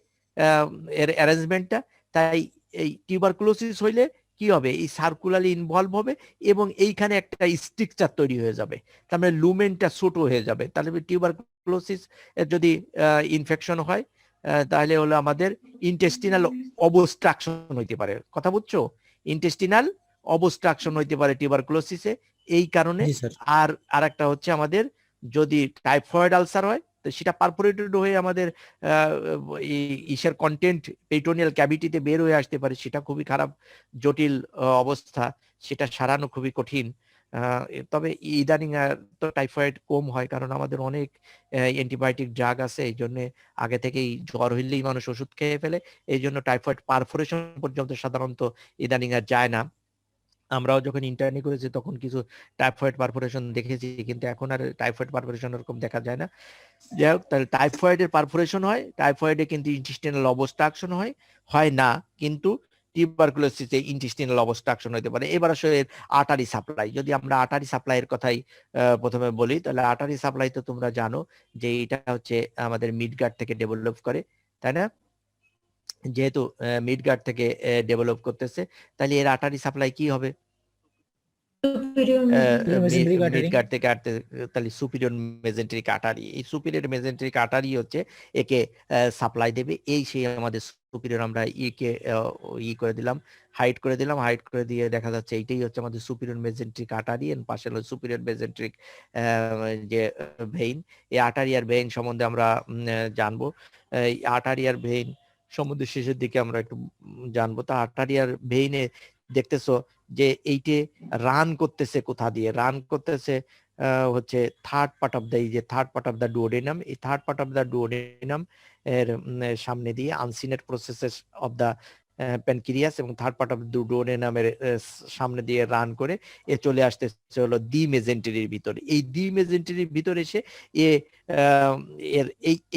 এর অ্যারেঞ্জমেন্টটা, তাই এই টিউবারকুলোসিস হইলে কি হবে, এই সার্কুলারলি ইনভলভ হবে এবং এইখানে একটা স্ট্রাকচার তৈরি হয়ে যাবে, তার মানে লুমেনটা ছোট হয়ে যাবে। তাহলে টিউবারকুলোসিস যদি ইনফেকশন হয় তাহলে হলো আমাদের ইন্টেস্টিনাল অবস্ট্রাকশন হইতে পারে। কথা বুঝছো? ইন্টেস্টিনাল অবস্ট্রাকশন হইতে পারে টিউবারকুলোসিসে এই কারণে। আর আরেকটা হচ্ছে আমাদের যদি টাইফয়েড আলসার হয় তো সেটা পারফোরেটেড হয়ে আমাদের ইসের কন্টেন্ট পেরিটোনিয়াল ক্যাভিটিতে বের হয়ে আসতে পারে, সেটা খুবই খারাপ জটিল অবস্থা, সেটা সারানো খুবই কঠিন। তবে ইদানিং তো টাইফয়েড কম হয়, কারণ আমাদের অনেক অ্যান্টিবায়োটিক ড্রাগ আছে, এই জন্য আগে থেকেই জ্বর হইলেই মানুষ ওষুধ খেয়ে ফেলে, এই জন্য টাইফয়েড পারফোরেশন পর্যন্ত সাধারণত ইদানিং আর যায় না। আমরাও যখন ইন্টার্নি করেছি তখন কিছু টাইফয়েড পারফোরেশন দেখেছি, কিন্তু এখন আর টাইফয়েড পারফোরেশন এরকম দেখা যায় না। যাই হোক, তাহলে টাইফয়েডের পারফোরেশন হয়, টাইফয়েডে কিন্তু ইন্টেস্টিনাল অবস্ট্রাকশন হয় না, কিন্তু টিউবারকুলোসিসে ইন্টেস্টিনাল অবস্ট্রাকশন হতে পারে। এবার আসলে আর্টারি সাপ্লাই, যদি আমরা আর্টারি সাপ্লাইয়ের কথাই প্রথমে বলি, তাহলে আর্টারি সাপ্লাই তো তোমরা জানো যে এটা হচ্ছে আমাদের মিডগার্ড থেকে ডেভেলপ করে, তাই না? যেহেতু মিডগার্ড থেকে ডেভেলপ করতেছে, তাহলে এর আর্টারি সাপ্লাই কি হবে? Mesenteric artery. মিডগার্ড থেকে আর্টে, তাহলে সুপিরিয়র মেজেন্ট্রিক আর্টারি। এই সুপিরিয়র মেজেন্ট্রিক আর্টারি হচ্ছে একে সাপ্লাই দেবে। এই সেই আমাদের সুপিরিয়র, আমরা ইকে করে দিলাম, হাইট করে দিলাম, হাইট করে দিয়ে দেখা যাচ্ছে এইটাই হচ্ছে আমাদের সুপিরিয়র মেজেন্ট্রিক আর্টারি। এন্ড পাশে হলো সুপিরিয়র মেজেন্ট্রিক যে ভেইন। এই আর্টারি আর ভেইন সম্বন্ধে আমরা জানবো। এই আর্টারি আর ভেইন সম্বন্ধে শেষের দিকে আমরা একটু জানবো। তা আর্টারি আর ভেইনে দেখতেছো যে এইটে রান করতেছে কোথা দিয়ে? রান করতেছে হচ্ছে থার্ড পার্ট অফ দ্য, এই যে third part of the duodenum, এই third part of the duodenum এর সামনে দিয়ে uncinate processes of the pancreas, এবং থার্ড পার্ট অফ দ্য ডুওডেনামের সামনে দিয়ে রান করে এ চলে আসতেছে হলো দি মেজেন্টারির ভিতরে। এই দি মেজেন্টারির ভিতরে এসে এ এর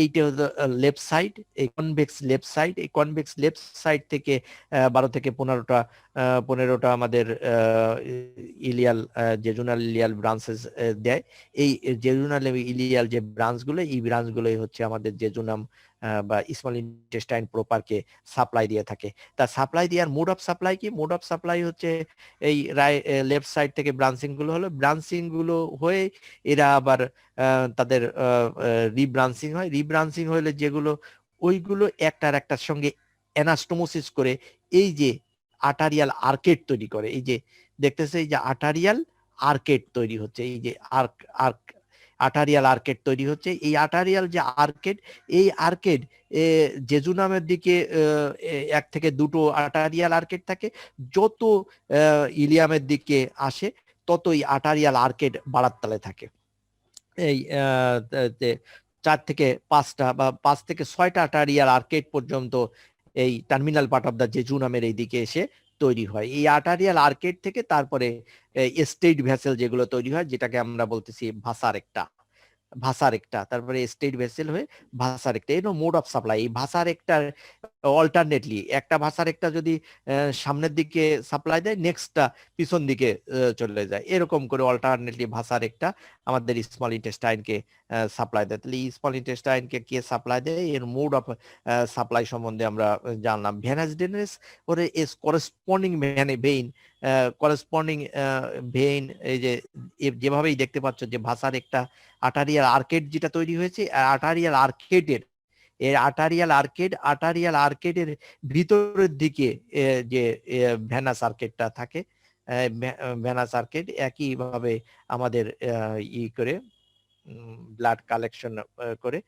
এইটা হলো লেফট সাইড, এই কনভেক্স লেফট সাইড। এই কনভেক্স লেফট সাইড থেকে 12 থেকে 15টা আমাদের ইলিয়াল জেজুনাল ইলিয়াল ব্রাঞ্চেস দেয়। এই জেজুনাল ইলিয়াল যে ব্রাঞ্চগুলো, এই ব্রাঞ্চগুলোই হচ্ছে আমাদের জেজুনাম বা স্মল ইন্টেস্টাইন প্রপারকে সাপ্লাই দিয়ে থাকে। তা সাপ্লাই দেওয়ার মোড অফ সাপ্লাই কি? মোড অফ সাপ্লাই হচ্ছে এই লেফট সাইড থেকে ব্রাঞ্চিং গুলো হলো, ব্রাঞ্চিং গুলো হয়ে এরা আবার তাদের রিব্রাঞ্চিং হয়। রিব্রাঞ্চিং হলে যেগুলো, ওইগুলো একটার একটার সঙ্গে অ্যানাস্টোমোসিস করে এই যে আর্টারিয়াল আর্কেড তৈরি করে। এই যে দেখতেছে, এই যে আর্টারিয়াল আর্কেড তৈরি হচ্ছে, এই যে আর্টারিয়াল আর্কেড তৈরি হচ্ছে। এই আর্টারিয়াল যে আর্কেড, এই আর্কেড জেজুনামের দিকে 1 থেকে 2টো আর্টারিয়াল আর্কেড থাকে। যত ইলিয়ামের দিকে আসে ততই আর্টারিয়াল আর্কেড বাড়ার তালে থাকে। এই 4 থেকে 5টা বা 5 থেকে 6টা আর্টারিয়াল আর্কেড পর্যন্ত এই টার্মিনাল পার্ট অফ দ্য জেজুনামের এই দিকে এসে তৈরি হয়। এই আর্টারিয়াল আর্কেড থেকে তারপরে স্টেট ভেসেল যেগুলো তৈরি হয়, যেটাকে আমরা বলতেছি ভাসার একটা, তারপরে স্টেট ভেসেল হয়ে ভাসার একটা। এর মোড অফ সাপ্লাই। এই ভাসার একটা অল্টারনেটলি, একটা ভাসার একটা যদি সামনের দিকে সাপ্লাই দেয়, নেক্সটটা পিছন দিকে চলে যায়, এরকম করে অল্টারনেটলি ভাসার একটা আমাদের স্মল ইন্টেস্টাইনকে সাপ্লাই দেয়। তাহলে স্মল ইন্টেস্টাইনকে কে সাপ্লাই দেয়, এর মোড অফ সাপ্লাই সম্বন্ধে আমরা জানলাম। Venous drainage or as corresponding vein, corresponding vein, এই যে যেভাবেই দেখতে পাচ্ছ যে ভাসার একটা আর্টারিয়াল আর্কেড যেটা তৈরি হয়েছে, আর্টারিয়াল আর্কেডের ভিতরের দিকে যে ভেনাস আর্কেডটা থাকে, ভেনাস আর্কেড একইভাবে আমাদের করে ব্লাড কালেকশন করে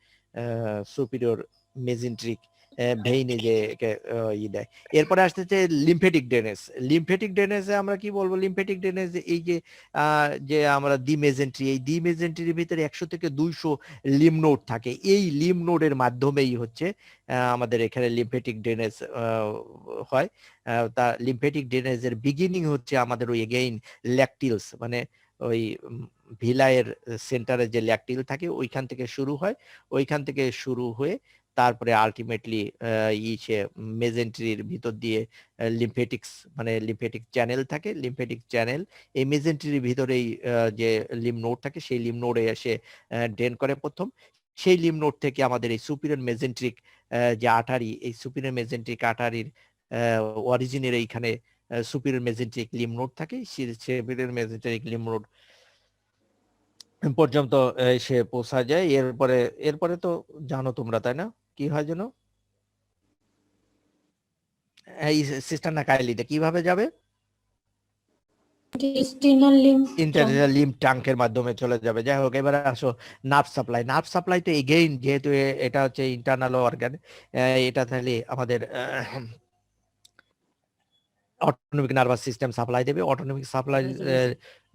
সুপিরিয়র মেজেন্ট্রিক ভেইনে যে দেয়। এরপরে আসতেছে লিম্ফেটিক ড্রেনেজ। লিম্ফেটিক ড্রেনেজে আমরা কি বলবো? লিম্ফেটিক ড্রেনেজ এই যে আমরা দি মেজেন্ট্রি, এই দি মেজেন্ট্রির ভিতরে 100 থেকে 200 লিম নোড থাকে। এই লিম নোডের মাধ্যমেই হচ্ছে আমাদের এখানে লিম্ফেটিক ড্রেনেজ হয়। তা লিম্ফেটিক ড্রেনেজের বিগিনিং হচ্ছে আমাদের ওই এগেইন ল্যাকটিলস, মানে ওই ভিলায়ের সেন্টারে যে ল্যাকটিল থাকে ওইখান থেকে শুরু হয়, ওইখান থেকে শুরু হয়ে তারপরে আলটিমেটলি মেজেন্ট্রির ভিতর দিয়ে লিম্ফেটিক্স, মানে লিম্ফেটিক চ্যানেল থাকে, লিম্ফেটিক চ্যানেল এই মেজেন্ট্রির ভিতরেই যে লিম নোড থাকে, সেই লিম নোডে এসে ড্রেন করে প্রথম। সেই লিম নোড থেকে আমাদের এই সুপিরিয়র মেজেন্ট্রিক যে আর্টারি, এই সুপিরিয়র মেজেন্ট্রিক আর্টারির অরিজিনের এইখানে সুপিরিয়র মেজেন্ট্রিক লিম নোড থাকে। সুপিরিয়র মেজেন্ট্রিক লিম নোড পর্যন্ত সে পৌঁছা যায়। এরপরে তো জানো তোমরা, তাই না? কি হয় যেন এই সিস্টার না কাইলিটা কিভাবে যাবে? ইন্টারনাল লিম্ফ ট্রাঙ্কের মাধ্যমে চলে যাবে। যাই হোক, এবারে আসো নার্ভ সাপ্লাই। নার্ভ সাপ্লাই তো এগেইন যেহেতু এটা হচ্ছে ইন্টারনাল অর্গান, এটা তাহলে আমাদের অটোনমিক নার্ভাস সিস্টেম সাপ্লাই দেবে। অটোনমিক সাপ্লাই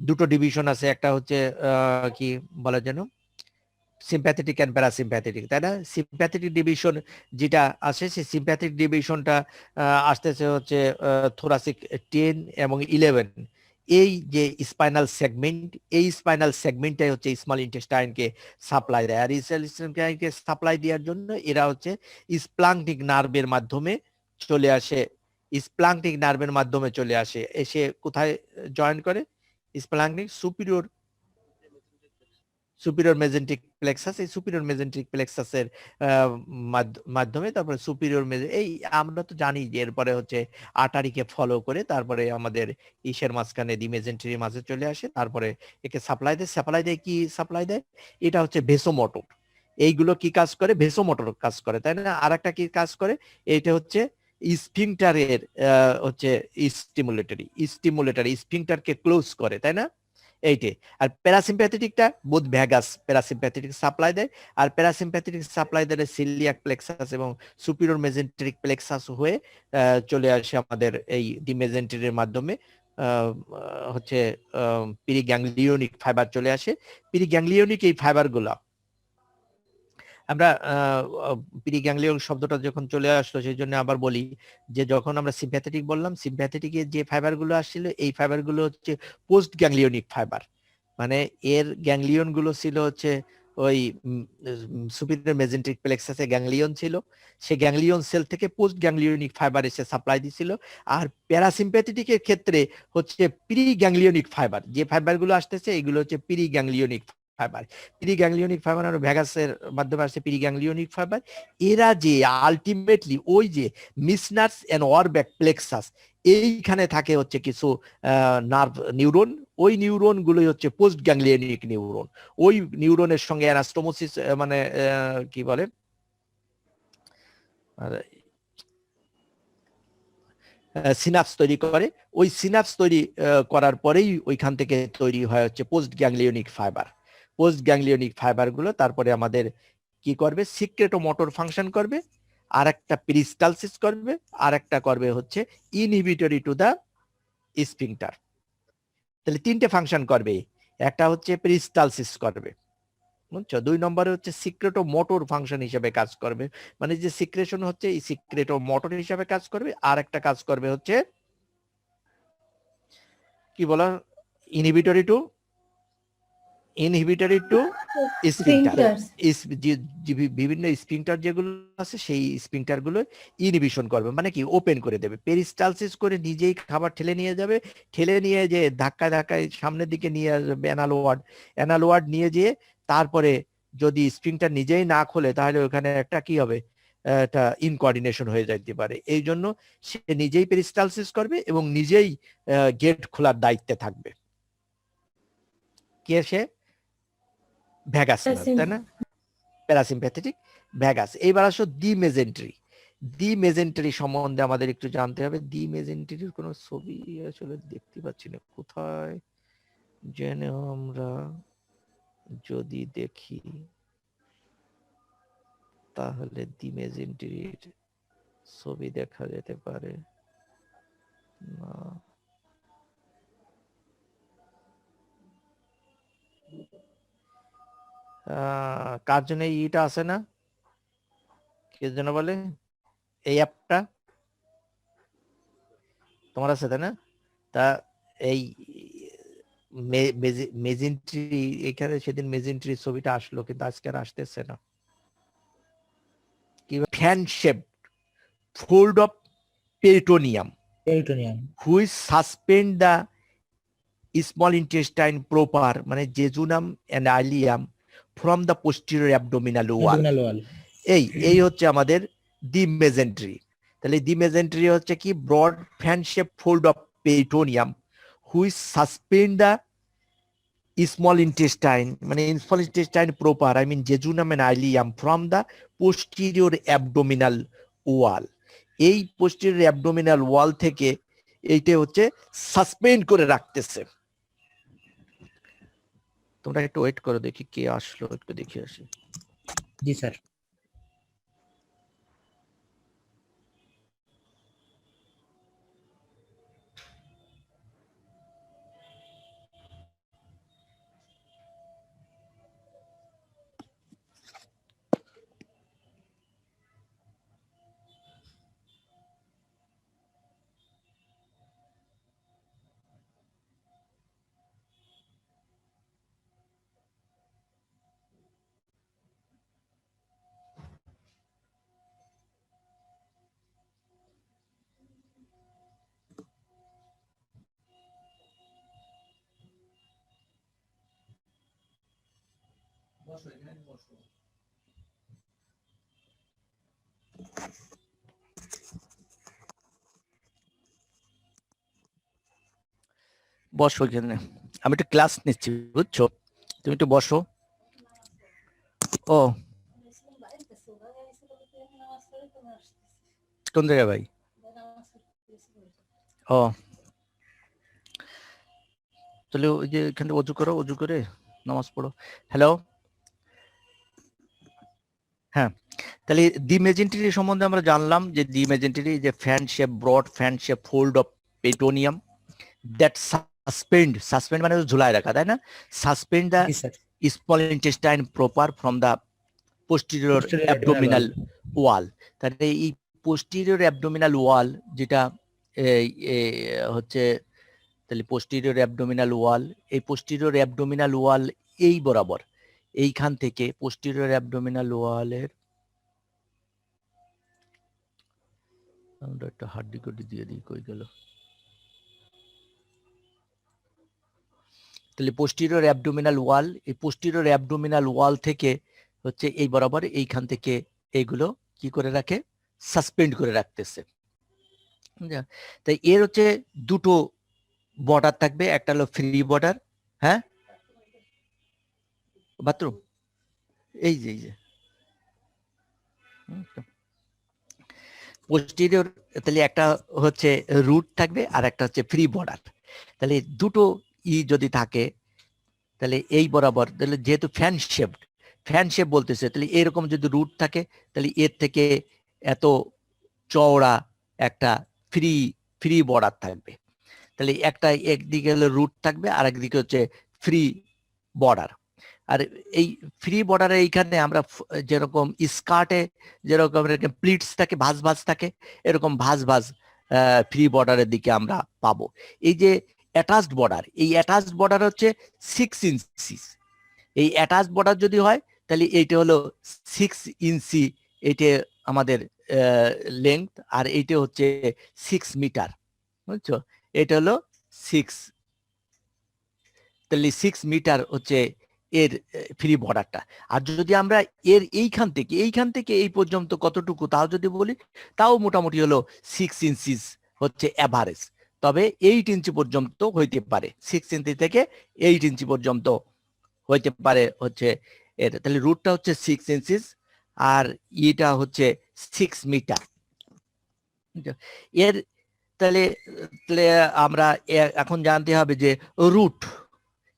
দুটো ডিভিশন আছে, একটা হচ্ছে কি বলে যেন সিম্প্যাথেটিক এন্ড প্যারাসিম্প্যাথেটিক, তাই না? সিম্প্যাথেটিক ডিভিশন যেটা আসে, সেই সিম্প্যাথেটিক ডিভিশনটা আসতেছে হচ্ছে থোরাসিক 10 এবং 11। এই যে স্পাইনাল সেগমেন্ট, এই স্পাইনাল সেগমেন্টটাই হচ্ছে স্মল ইন্টেস্টাইনকে সাপ্লাই দেয়। আর স্মল ইন্টেস্টাইনকে সাপ্লাই দেওয়ার জন্য এরা হচ্ছে স্প্লাঙ্কনিক নার্ভের মাধ্যমে চলে আসে স্প্লাঙ্কনিক নার্ভের মাধ্যমে চলে আসে, এসে কোথায় জয়েন করে? স্প্লাঙ্কনিক সুপিরিয়র মেজেন্টিক প্লেক্সাস, এই সুপিরিয়র মেজেন্টিক প্লেক্সাসের মাধ্যমে তারপরে সুপিরিয়র এই আমরা তো জানি যে এরপরে হচ্ছে আর্টারিকে ফলো করে তারপরে আমাদের ইসের মাঝখানে দি মেজেন্টারির মাঝে চলে আসে, তারপরে একে সাপ্লাই দেয় কি সাপ্লাই দেয়? এটা হচ্ছে ভেসোমোটর। এইগুলো কি কাজ করে? ভেসোমোটর কাজ করে, তাই না? আর একটা কি কাজ করে? এটা হচ্ছে স্ফিংটারের হচ্ছে স্টিমুলেটরি স্ফিংটারকে ক্লোজ করে, তাই না? এইটে। আর প্যারাসিম্প্যাথেটিকটা বোধ ভ্যাগাস প্যারাসিম্প্যাথেটিক সাপ্লাই দেয়, আর প্যারাসিম্প্যাথেটিক সাপ্লাই দেয় সিলিয়াক প্লেক্সাস এবং সুপিরিয়র মেজেন্টেরিক প্লেক্সাস হয়ে চলে আসে আমাদের এই ডিমেজেন্টেরির মাধ্যমে হচ্ছে পিরিগ্যাংলিওনিক ফাইবার চলে আসে। পিরিগ্যাংলিওনিক এই ফাইবারগুলো আমরা পিরিগ্যাংলিয়ন শব্দটা যখন চলে আসলো সেই জন্য আবার বলি যে যখন আমরা সিম্প্যাথেটিক বললাম, সিম্প্যাথেটিকের যে ফাইবারগুলো আসছিল এই ফাইবারগুলো হচ্ছে পোস্ট গ্যাংলিওনিক ফাইবার, মানে এর গ্যাংলিয়ন গুলো ছিল হচ্ছে ওই সুপিরিয়র মেজেন্টিক প্লেক্সাসে গ্যাংলিয়ন ছিল, সেই গ্যাংলিয়ন সেল থেকে পোস্ট গ্যাংলিওনিক ফাইবার এসে সাপ্লাই দিছিল। আর প্যারাসিম্প্যাথেটিকের ক্ষেত্রে হচ্ছে প্রি গ্যাংলিওনিক ফাইবার, যে ফাইবারগুলো আসতেছে এগুলো হচ্ছে প্রি গ্যাংলিওনিক ফাইবার। পিরিগ্যাংলিওনিক ফাইবার আর ভ্যাগাসের মাধ্যমে আসছে পিরিগ্যাংলিওনিক ফাইবার। এরা যে আলটিমেটলি ওই যে মিসনার্স এন্ড ওয়ারব্যাক প্লেক্সাস এইখানে থাকে হচ্ছে কিছু নার্ভ নিউরন, ওই নিউরন গুলোই হচ্ছে পোস্ট গ্যাংলিয়নিক নিউরন। ওই নিউরনের সঙ্গে অ্যানাস্টোমোসিস মানে কি বলে সিনাপস তৈরি করে, ওই সিনাপস তৈরি করার পরেই ওইখান থেকে তৈরি হয় হচ্ছে পোস্ট গ্যাংলিয়নিক ফাইবার। পোস্ট গ্যাংলিয়নিক ফাইবার গুলো তারপরে আমাদের কি করবে? সিক্রেটো মোটর ফাংশন করবে, আর একটা পেরিস্টালসিস করবে, আর একটা করবে হচ্ছে ইনহিবিটরি টু দা স্ফিংটার। তাহলে তিনটে ফাংশন করবে, একটা হচ্ছে পেরিস্টালসিস করবে, বুঝছো? 2 নম্বরে হচ্ছে সিক্রেটো মোটর ফাংশন হিসেবে কাজ করবে, মানে যে সিক্রেশন হচ্ছে এই সিক্রেটো মোটর হিসেবে কাজ করবে। আর একটা কাজ করবে হচ্ছে কি বলা? Inhibitory to sphincter. বিভিন্ন স্ফিংটার যেগুলো আছে সেই স্ফিংটার গুলো ইনহিবিশন করবে, মানে কি ওপেন করে দেবে। পেরিস্টালসিস করে নিজেই খাবার ঠেলে নিয়ে যাবে, ঠেলে নিয়ে যে ধাক্কায় ধাক্কায় সামনের দিকে নিয়ে আসবে অ্যানাল ওয়ার্ড নিয়ে যেয়ে তারপরে যদি স্প্রিংটা নিজেই না খোলে তাহলে ওখানে একটা কি হবে? একটা ইনকোঅর্ডিনেশন হয়ে যাইতে পারে। এই জন্য সে নিজেই পেরিস্টালসিস করবে এবং নিজেই গেট খোলার দায়িত্বে থাকবে। কে সে? ভ্যাগাস নার্ভ, তাই না? Parasympathetic vagus. এইবার আসো দি মেজেন্টারি সম্বন্ধে আমাদের একটু জানতে হবে। দি মেজেন্টারির কোনো ছবি আসলে দেখতে পাচ্ছি না, কোথায় যেন আমরা যদি দেখি তাহলে দি মেজেন্টারির ছবি দেখা যেতে পারে না। কার জন্য ইটা আছে না? কে যেন বলে এই অ্যাপটা তোমার আছে, তাই না? তা এই মেজেন্ট্রি এখানে সেদিন মেজেন্ট্রি ছবিটা আসলো, কিন্তু আজকে আর আসতেছে না। কি fan shape fold of peritoneum which suspend the small intestine proper মানে jejunum and ileum from the posterior abdominal wall। এই হচ্ছে আমাদের দি মেজেন্ট্রি। তাহলে দি মেজেন্ট্রি হচ্ছে কি? Broad fan shape fold of peritoneum which suspend the small intestine মানে small intestine proper I mean jejunum and ileum from the posterior abdominal wall. এই posterior abdominal ওয়াল থেকে এইটা হচ্ছে সাসপেন্ড করে রাখতেছে। তোমরা একটু ওয়েট করো, দেখি কে আসলো, একটু দেখে আসি। জি স্যার। বসো এখানে, আমি একটু ক্লাস নিচ্ছি বুঝছো, তুমি একটু বসো। ও কোন জায়গায় ভাই? ও তাহলে ওই যে এখানে অজু করো, অজু করে নামাজ পড়ো। হ্যালো, হ্যাঁ, তাহলে দি মেজেন্টারি সম্বন্ধে আমরা জানলাম যে দি মেজেন্টারি যে fan shape, broad fan shape fold of peritoneum that suspend মানে ঝুলায় রাখা, তাই না? সাসপেন্ড দ্য জি sir. Small intestine proper from the posterior Posterior abdominal abdominal wall. তাহলে এই পোস্টিরিয়র অ্যাবডোমিনাল ওয়াল যেটা হচ্ছে, তাহলে পোস্টিরিয়র অ্যাবডোমিনাল ওয়াল, এই পোস্টিরিয়র অ্যাবডোমিনাল ওয়াল এই বরাবর, এইখান থেকে পোস্টিরিয়র অ্যাবডোমিনাল ওয়ালের, আমরা একটা হাড্ডি কোডি দিয়ে দিই, কই গেল? তাহলে পোস্টিরিয়র অ্যাবডোমিনাল ওয়াল, এই পোস্টিরিয়র অ্যাবডোমিনাল ওয়াল থেকে হচ্ছে এই বরাবর, এইখান থেকে এইগুলো কি করে রাখে? সাসপেন্ড করে রাখতেছে। তাই এর হচ্ছে দুটো বর্ডার থাকবে, একটা হলো ফ্রি বর্ডার, হ্যাঁ বাথরুম এই যে পোস্টিরিয়র, তাহলে একটা হচ্ছে রুট থাকবে আর একটা হচ্ছে ফ্রি বর্ডার। তাহলে দুটো যদি থাকে তাহলে এই বরাবর, তাহলে যেহেতু ফ্যান শেপ বলতেছে, তাহলে এরকম যদি রুট থাকে তাহলে এর থেকে এত চওড়া একটা ফ্রি বর্ডার থাকবে। তাহলে একটা একদিকে হলো রুট থাকবে আর একদিকে হচ্ছে ফ্রি বর্ডার। আর এই ফ্রি বর্ডারে এইখানে আমরা যেরকম স্কার্টে যেরকম প্লিটস থাকে, ভাঁজ থাকে, এরকম ভাঁজ ফ্রি বর্ডারের দিকে আমরা পাবো। এই যে অ্যাটাচড বর্ডার, এই অ্যাটাচড বর্ডার হচ্ছে 6 ইঞ্চি। এই অ্যাটাচড বর্ডার যদি হয় তাহলে এইটা হলো 6 ইঞ্চি, এইটা আমাদের লেন্থ, আর এইটা হচ্ছে 6 মিটার, বুঝছো? এটা হলো 6, তাহলে 6 মিটার হচ্ছে এর ফ্রি বর্ডারটা। আর যদি আমরা এর এইখান থেকে এই পর্যন্ত কতটুকু তাও যদি বলি, তাও মোটামুটি হলো 6 ইঞ্চিস হচ্ছে অ্যাভারেজ। তবে 8 ইঞ্চি পর্যন্ত হইতে পারে, 6 ইঞ্চি থেকে 8 ইঞ্চি পর্যন্ত হইতে পারে হচ্ছে এর। তাহলে রুটটা হচ্ছে 6 ইঞ্চিস আর এটা হচ্ছে 6 মিটার। এর তাহলে তাহলে আমরা এখন জানতে হবে যে রুট,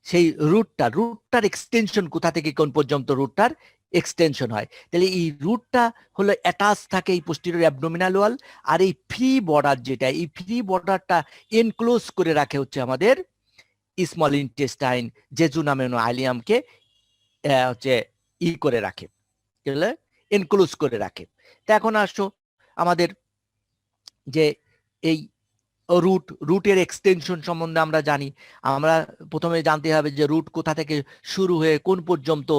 সেই রুটটার এক্সটেনশন কোথা থেকে কোন পর্যন্ত রুটটার এক্সটেনশন হয়। তাহলে এই রুটটা হলো অ্যাটাচ থাকে এই পোস্টেরিয়র অ্যাবডোমিনাল ওয়াল, আর এই ফ্রি বর্ডার যেটা, এই ফ্রি বর্ডারটা এনক্লোজ করে রাখে হচ্ছে আমাদের স্মল ইন্টেস্টাইন জেজুনাম আইলিয়ামকে হচ্ছে করে রাখে, এনক্লোজ করে রাখে। তা এখন আসো আমাদের যে এই রুটের এক্সটেনশন সম্বন্ধে আমরা জানি। আমরা প্রথমে জানতে হবে যে রুট কোথা থেকে শুরু হয়ে কোন পর্যন্ত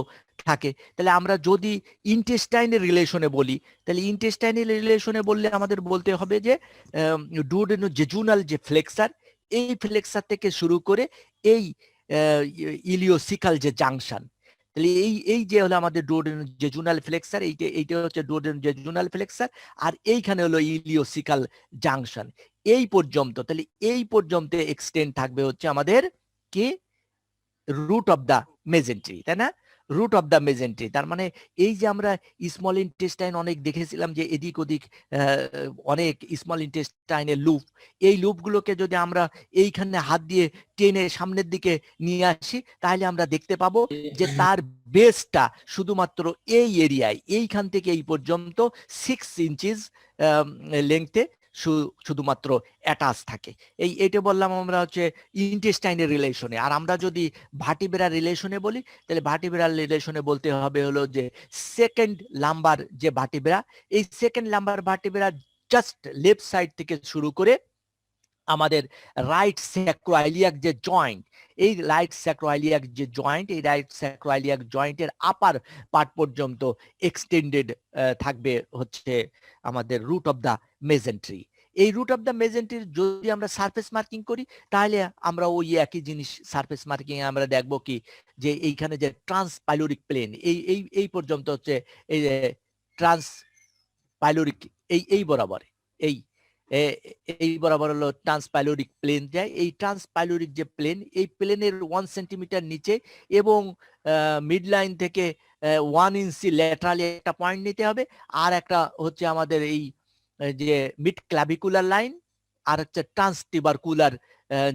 থাকে। তাহলে আমরা যদি ইন্টেস্টাইনের রিলেশনে বলি, তাহলে ইন্টেস্টাইনের রিলেশনে বললে আমাদের বলতে হবে যে ডুওডেনোজেজুনাল যে ফ্লেক্সার, এই ফ্লেক্সার থেকে শুরু করে এই ইলিওসিকাল যে জাংশন, তাহলে এই যে হলো আমাদের ডুওডেনোজেজুনাল ফ্লেক্সার, এইটা হচ্ছে ডুওডেনোজেজুনাল ফ্লেক্সার, আর এইখানে হলো ইলিওসিকাল জাংশন। এই পর্যন্ত, তাহলে এই পর্যন্ত এক্সটেন্ড থাকবে হচ্ছে আমাদের কি রুট অফ দা মেজেন্ট্রি, তাই না? রুট অফ দা মেজেন্ট্রি, তার মানে এই যে আমরা স্মল ইন্টেস্টাইন অনেক দেখেছিলাম যে এদিক ওদিক অনেক স্মল ইন্টেস্টাইনের লুপ, এই লুপগুলোকে যদি আমরা এইখানে হাত দিয়ে টেনে সামনের দিকে নিয়ে আসি তাহলে আমরা দেখতে পাবো যে তার বেসটা শুধুমাত্র এই এরিয়ায়, এইখান থেকে এই পর্যন্ত 6 ইঞ্চিস লেংথে শুধুমাত্র অ্যাটাচ থাকে। এইটা বললাম আমরা হচ্ছে ইন্টেস্টাইনের রিলেশনে। আর আমরা যদি ভার্টিব্রার রিলেশনে বলি, তাহলে ভার্টিব্রার রিলেশনে বলতে হবে হলো যে সেকেন্ড লাম্বার যে ভার্টিব্রা, এই second lumber vertebra just left side থেকে শুরু করে আমাদের রাইট স্যাক্রোইলিয়াক যে জয়েন্ট, এই রাইট স্যাক্রোইলিয়াক যে জয়েন্ট, এই রাইট স্যাক্রোইলিয়াক জয়েন্টের আপার পার্ট পর্যন্ত এক্সটেন্ডেড থাকবে হচ্ছে আমাদের রুট অফ দা মেজেন্ট্রি। এই রুট অফ দ্য মেজেন্ট্রির যদি আমরা সারফেস মার্কিং করি তাহলে আমরা ওই একই জিনিস সারফেস মার্কিং আমরা দেখব কি যে এইখানে যে ট্রান্সপাইলোরিক প্লেন এই পর্যন্ত হচ্ছে এই যে ট্রান্সপাইলোরিক এই বরাবর এই বরাবর হলো ট্রান্সপাইলোরিক প্লেন যায়। এই ট্রান্সপাইলোরিক যে প্লেন এই প্লেনের 1 সেন্টিমিটার নিচে এবং মিড লাইন থেকে 1 ইঞ্চি ল্যাটারালি একটা পয়েন্ট নিতে হবে, আর একটা হচ্ছে আমাদের এই যে মিড ক্লাভিকুলার লাইন, আর হচ্ছে ট্রান্সটিবারকুলার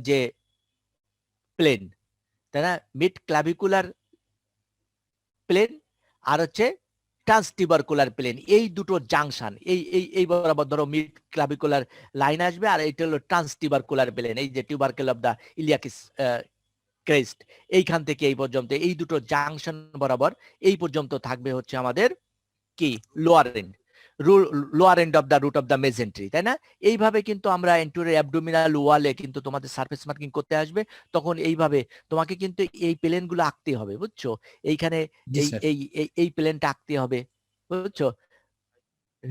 যে প্লেন, তাই না, মিড ক্লাভিকুলার প্লেন আর হচ্ছে ট্রান্সটিবারকুলার প্লেন, এই দুটো জাংশন এই বরাবর ধরো মিড ক্লাভিকুলার লাইন আসবে, আর এইটা হলো ট্রান্সটিবারকুলার প্লেন, এই যে টিউবারকেল অফ দা ইলিয়াকিস ক্রেস্ট, এইখান থেকে এই পর্যন্ত এই দুটো জাংশন বরাবর এই পর্যন্ত থাকবে হচ্ছে আমাদের কি lower end of the root of the mesentery, তাই না? এইভাবে কিন্তু আমরা এন্টোরিয়র অ্যাবডোমিনাল ওয়ালে কিন্তু তোমাদের সারফেস মার্কিং করতে আসবে, তখন এইভাবে তোমাকে কিন্তু এই প্লেন গুলো আঁকতে হবে, বুঝছো? এইখানে এই প্লেনটা আঁকতে হবে, বুঝছো?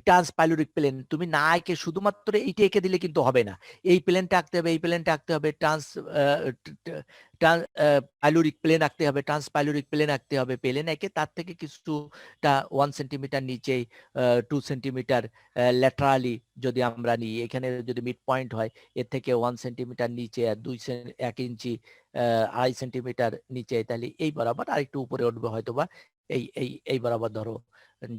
ট্রান্সপাইলোরিক প্লেন তুমি না এঁকে শুধুমাত্র এইটা এঁকে দিলে কিন্তু হবে না, এই প্লেনটা আঁকতে হবে, এই প্লেনটা আঁকতে হবে, পাইলোরিক প্লেন আঁকতে হবে, ট্রান্সপাইলোরিক প্লেন আঁকতে হবে, প্লেন এঁকে তার থেকে কিছুটা 1 সেন্টিমিটার নিচে 2 সেন্টিমিটার ল্যাটারালি যদি আমরা নিই, এখানে যদি মিড পয়েন্ট হয় এর থেকে 1 সেন্টিমিটার নিচে আর 1 ইঞ্চি 2.5 সেন্টিমিটার নিচে, তাহলে এই বরাবর আর একটু উপরে উঠবে হয়তোবা এই বরাবর ধরো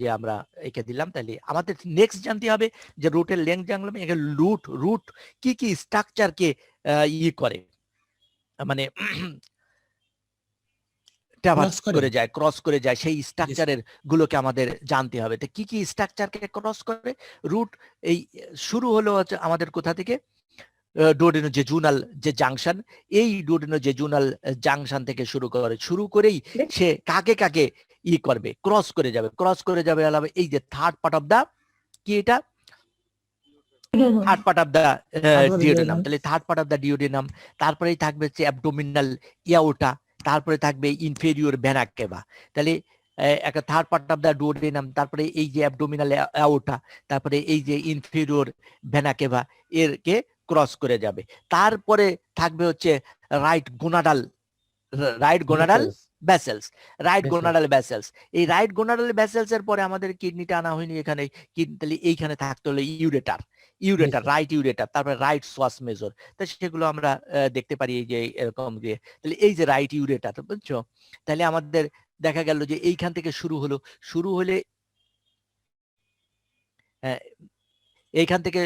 যে আমরা এঁকে দিলাম। তাহলে আমাদের নেক্সট জানতে হবে যে রুটের লেন্থ জানলাম, এখানে রুট কি স্ট্রাকচারকে করে, মানে ক্রস করে যায় সেই স্ট্রাকচারের গুলোকে আমাদের জানতে হবে। তো কি স্ট্রাকচারকে ক্রস করে রুট? এই শুরু হলো হচ্ছে আমাদের কোথা থেকে, ডুওডেনোজেজুনাল যে জাংশন, এই ডুওডেনোজেজুনাল জাংশন থেকে শুরু করেই সে কাকে করবে, ক্রস করে যাবে এই যে থার্ড পার্ট অফ দা কি, এটা third part of the duodenum, তাহলে third part of the duodenum, তারপরেই থাকবে হচ্ছে অ্যাবডোমিনাল ইয়াওটা, তারপরে থাকবে ইনফেরিয়র ভেনা কেভা, তাহলে একটা third part of the duodenum, তারপরে এই যে অ্যাবডোমিনাল ইয়াওটা, তারপরে এই যে ইনফেরিয়র ভেনা কেভা এরকে ক্রস করে যাবে। তারপরে থাকবে হচ্ছে রাইট গোনাডাল ভ্যাসেলস, এই রাইট গোনাডাল ভ্যাসেলস এর পরে আমাদের কিডনিটা আনা হয়নি এখানে, তাহলে এইখানে থাকতে হলো ইউরেটার, রাইট ইউরেটার, তারপরে রাইট সোয়াস মেজর, তো সেগুলো আমরা দেখতে পারি এই যে এরকম দিয়ে, তাহলে এই যে রাইট ইউরেটার, বুঝছো? তাহলে আমাদের দেখা গেল যে এইখান থেকে শুরু হলে এইখান থেকে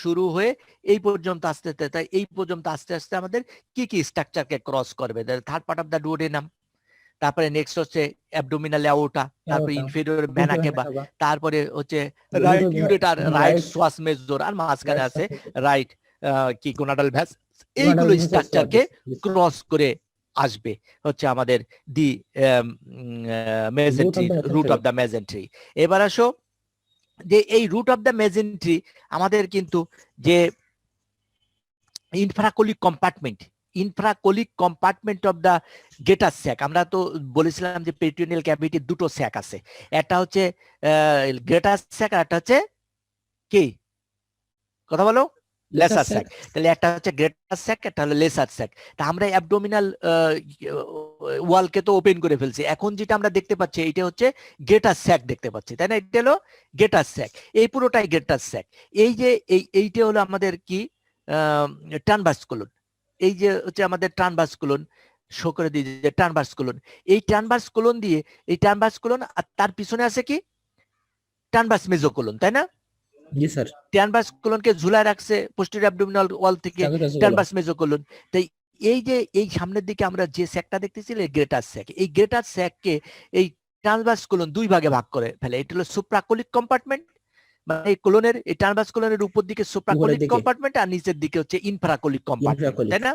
শুরু হয়ে এই পর্যন্ত আস্তে আস্তে আমাদের কি স্ট্রাকচারকে ক্রস করবে, third part of the duodenum, তারপরে নেক্সট হচ্ছে অ্যাবডোমিনাল অ্যাওর্টা, তারপরে ইনফেরিয়র ভেনা কেভা, তারপরে হচ্ছে right ureter, right psoas major, আর মাঝখানে আছে রাইট কি গোনাডাল ভ্যাস, এইগুলো স্ট্রাকচারকে ক্রস করে আসবে হচ্ছে আমাদের দি মেজেন্ট্রি, রুট অফ দা মেজেন্ট্রি। এবার আসো যে এই রুট অফ দ্য মেজেন্ট্রি আমাদের কিন্তু যে ইনফ্রাকোলিক কম্পার্টমেন্ট অফ দা গেটার স্যাক, আমরা তো বলেছিলাম যে পেরিটোনিয়াল ক্যাভিটির দুটো স্যাক আছে, একটা হচ্ছে গ্রেটার স্যাক আর একটা হচ্ছে কি, কথা বলো, লেসার স্যাক। তাহলে একটা হচ্ছে গ্রেটার স্যাক, একটা হলো লেসার স্যাক। তা আমরা অ্যাবডোমিনাল ওয়ালকে তো ওপেন করে ফেলছি, এখন যেটা আমরা দেখতে পাচ্ছি এটা হচ্ছে গ্রেটার স্যাক দেখতে পাচ্ছি, তাই না? এটা হলো গ্রেটার স্যাক, এই পুরোটাই গ্রেটার স্যাক। এই যে এইটা হলো আমাদের কি ট্রানভার্স কোলন, এই যে হচ্ছে আমাদের ট্রানভার্স কোলন, শো করে দিয়ে যে ট্রানভার্স কোলন, এই ট্রানভার্স কোলন দিয়ে এই ট্রানভার্স কোলন, আর তার পিছনে আছে কি ট্রানভার্স মেজোকোলন, তাই না? জি স্যার, ট্রানভার্স কোলনকে ঝুলায় রাখছে পোস্টেরিয়র অ্যাবডোমিনাল ওয়াল থেকে ট্রানভার্স মেজোকোলন। তাই এই যে এই সামনের দিকে আমরা যে স্যাকটা দেখতেছি গ্রেটার স্যাক, এই গ্রেটার স্যাককে এই ট্রানভার্স কোলন দুই ভাগে ভাগ করে ফেলে, এটা হলো সুপ্রাকোলিক কম্পার্টমেন্ট, মানে এই কোলনের এই ট্রানভার্স কোলনের উপর দিকে সুপ্রাকোলিক কম্পার্টমেন্ট আর নিচের দিকে হচ্ছে ইনফ্রাকোলিক কম্পার্টমেন্ট, তাই না?